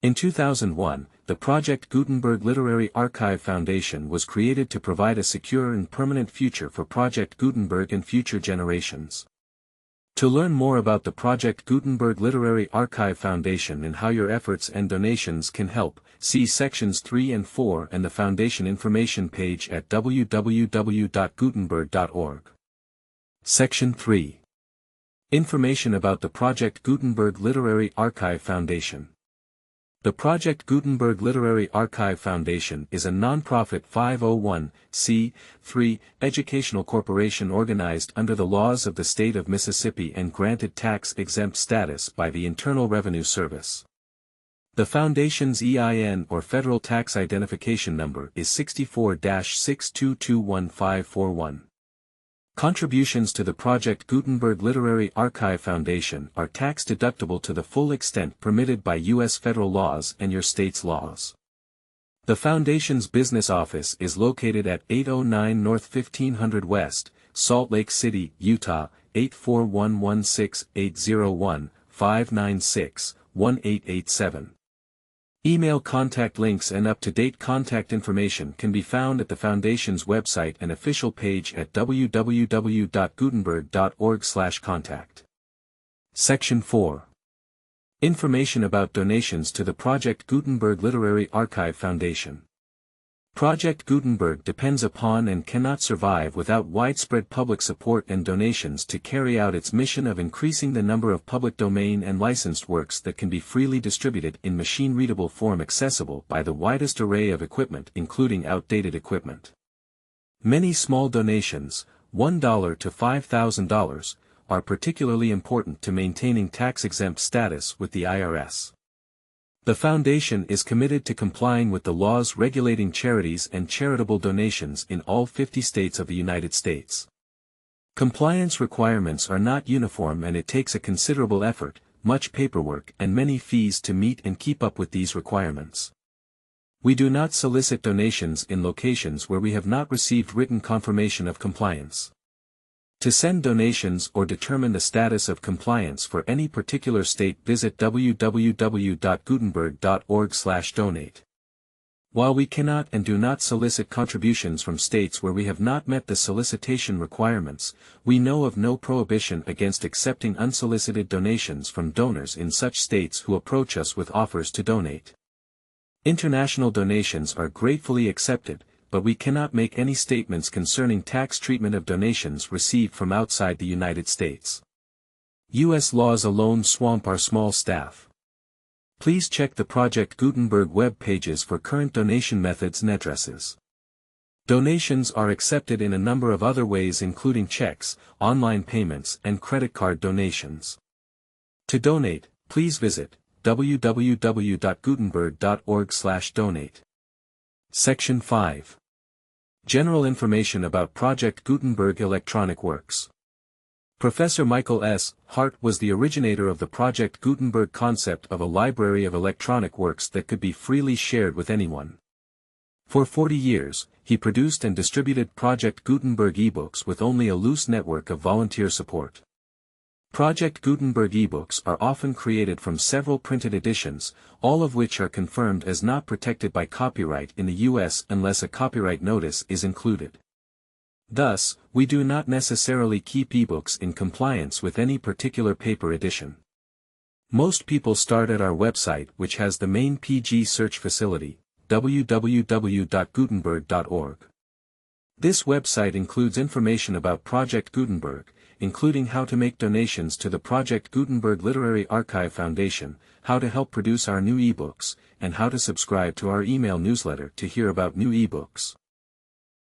In 2001, the Project Gutenberg Literary Archive Foundation was created to provide a secure and permanent future for Project Gutenberg and future generations. To learn more about the Project Gutenberg Literary Archive Foundation and how your efforts and donations can help, see Sections 3 and 4 and the Foundation information page at www.gutenberg.org. Section 3. Information about the Project Gutenberg Literary Archive Foundation. The Project Gutenberg Literary Archive Foundation is a non-profit 501(c)(3) educational corporation organized under the laws of the state of Mississippi and granted tax-exempt status by the Internal Revenue Service. The Foundation's EIN or Federal Tax Identification Number is 64-6221541. Contributions to the Project Gutenberg Literary Archive Foundation are tax-deductible to the full extent permitted by U.S. federal laws and your state's laws. The Foundation's business office is located at 809 North 1500 West, Salt Lake City, Utah, 84116-801-596-1887. Email contact links and up-to-date contact information can be found at the Foundation's website and official page at www.gutenberg.org/contact. Section 4. Information about donations to the Project Gutenberg Literary Archive Foundation. Project Gutenberg depends upon and cannot survive without widespread public support and donations to carry out its mission of increasing the number of public domain and licensed works that can be freely distributed in machine-readable form accessible by the widest array of equipment including outdated equipment. Many small donations, $1 to $5,000, are particularly important to maintaining tax-exempt status with the IRS. The Foundation is committed to complying with the laws regulating charities and charitable donations in all 50 states of the United States. Compliance requirements are not uniform and it takes a considerable effort, much paperwork and many fees to meet and keep up with these requirements. We do not solicit donations in locations where we have not received written confirmation of compliance. To send donations or determine the status of compliance for any particular state, visit www.gutenberg.org/donate. While we cannot and do not solicit contributions from states where we have not met the solicitation requirements, we know of no prohibition against accepting unsolicited donations from donors in such states who approach us with offers to donate. International donations are gratefully accepted, but we cannot make any statements concerning tax treatment of donations received from outside the United States. U.S. laws alone swamp our small staff. Please check the Project Gutenberg web pages for current donation methods and addresses. Donations are accepted in a number of other ways including checks, online payments and credit card donations. To donate, please visit www.gutenberg.org/donate. Section 5. General information about Project Gutenberg electronic works. Professor Michael S. Hart was the originator of the Project Gutenberg concept of a library of electronic works that could be freely shared with anyone. For 40 years, he produced and distributed Project Gutenberg ebooks with only a loose network of volunteer support. Project Gutenberg ebooks are often created from several printed editions, all of which are confirmed as not protected by copyright in the U.S. unless a copyright notice is included. Thus, we do not necessarily keep ebooks in compliance with any particular paper edition. Most people start at our website, which has the main PG search facility, www.gutenberg.org. This website includes information about Project Gutenberg, including how to make donations to the Project Gutenberg Literary Archive Foundation, how to help produce our new ebooks, and how to subscribe to our email newsletter to hear about new ebooks.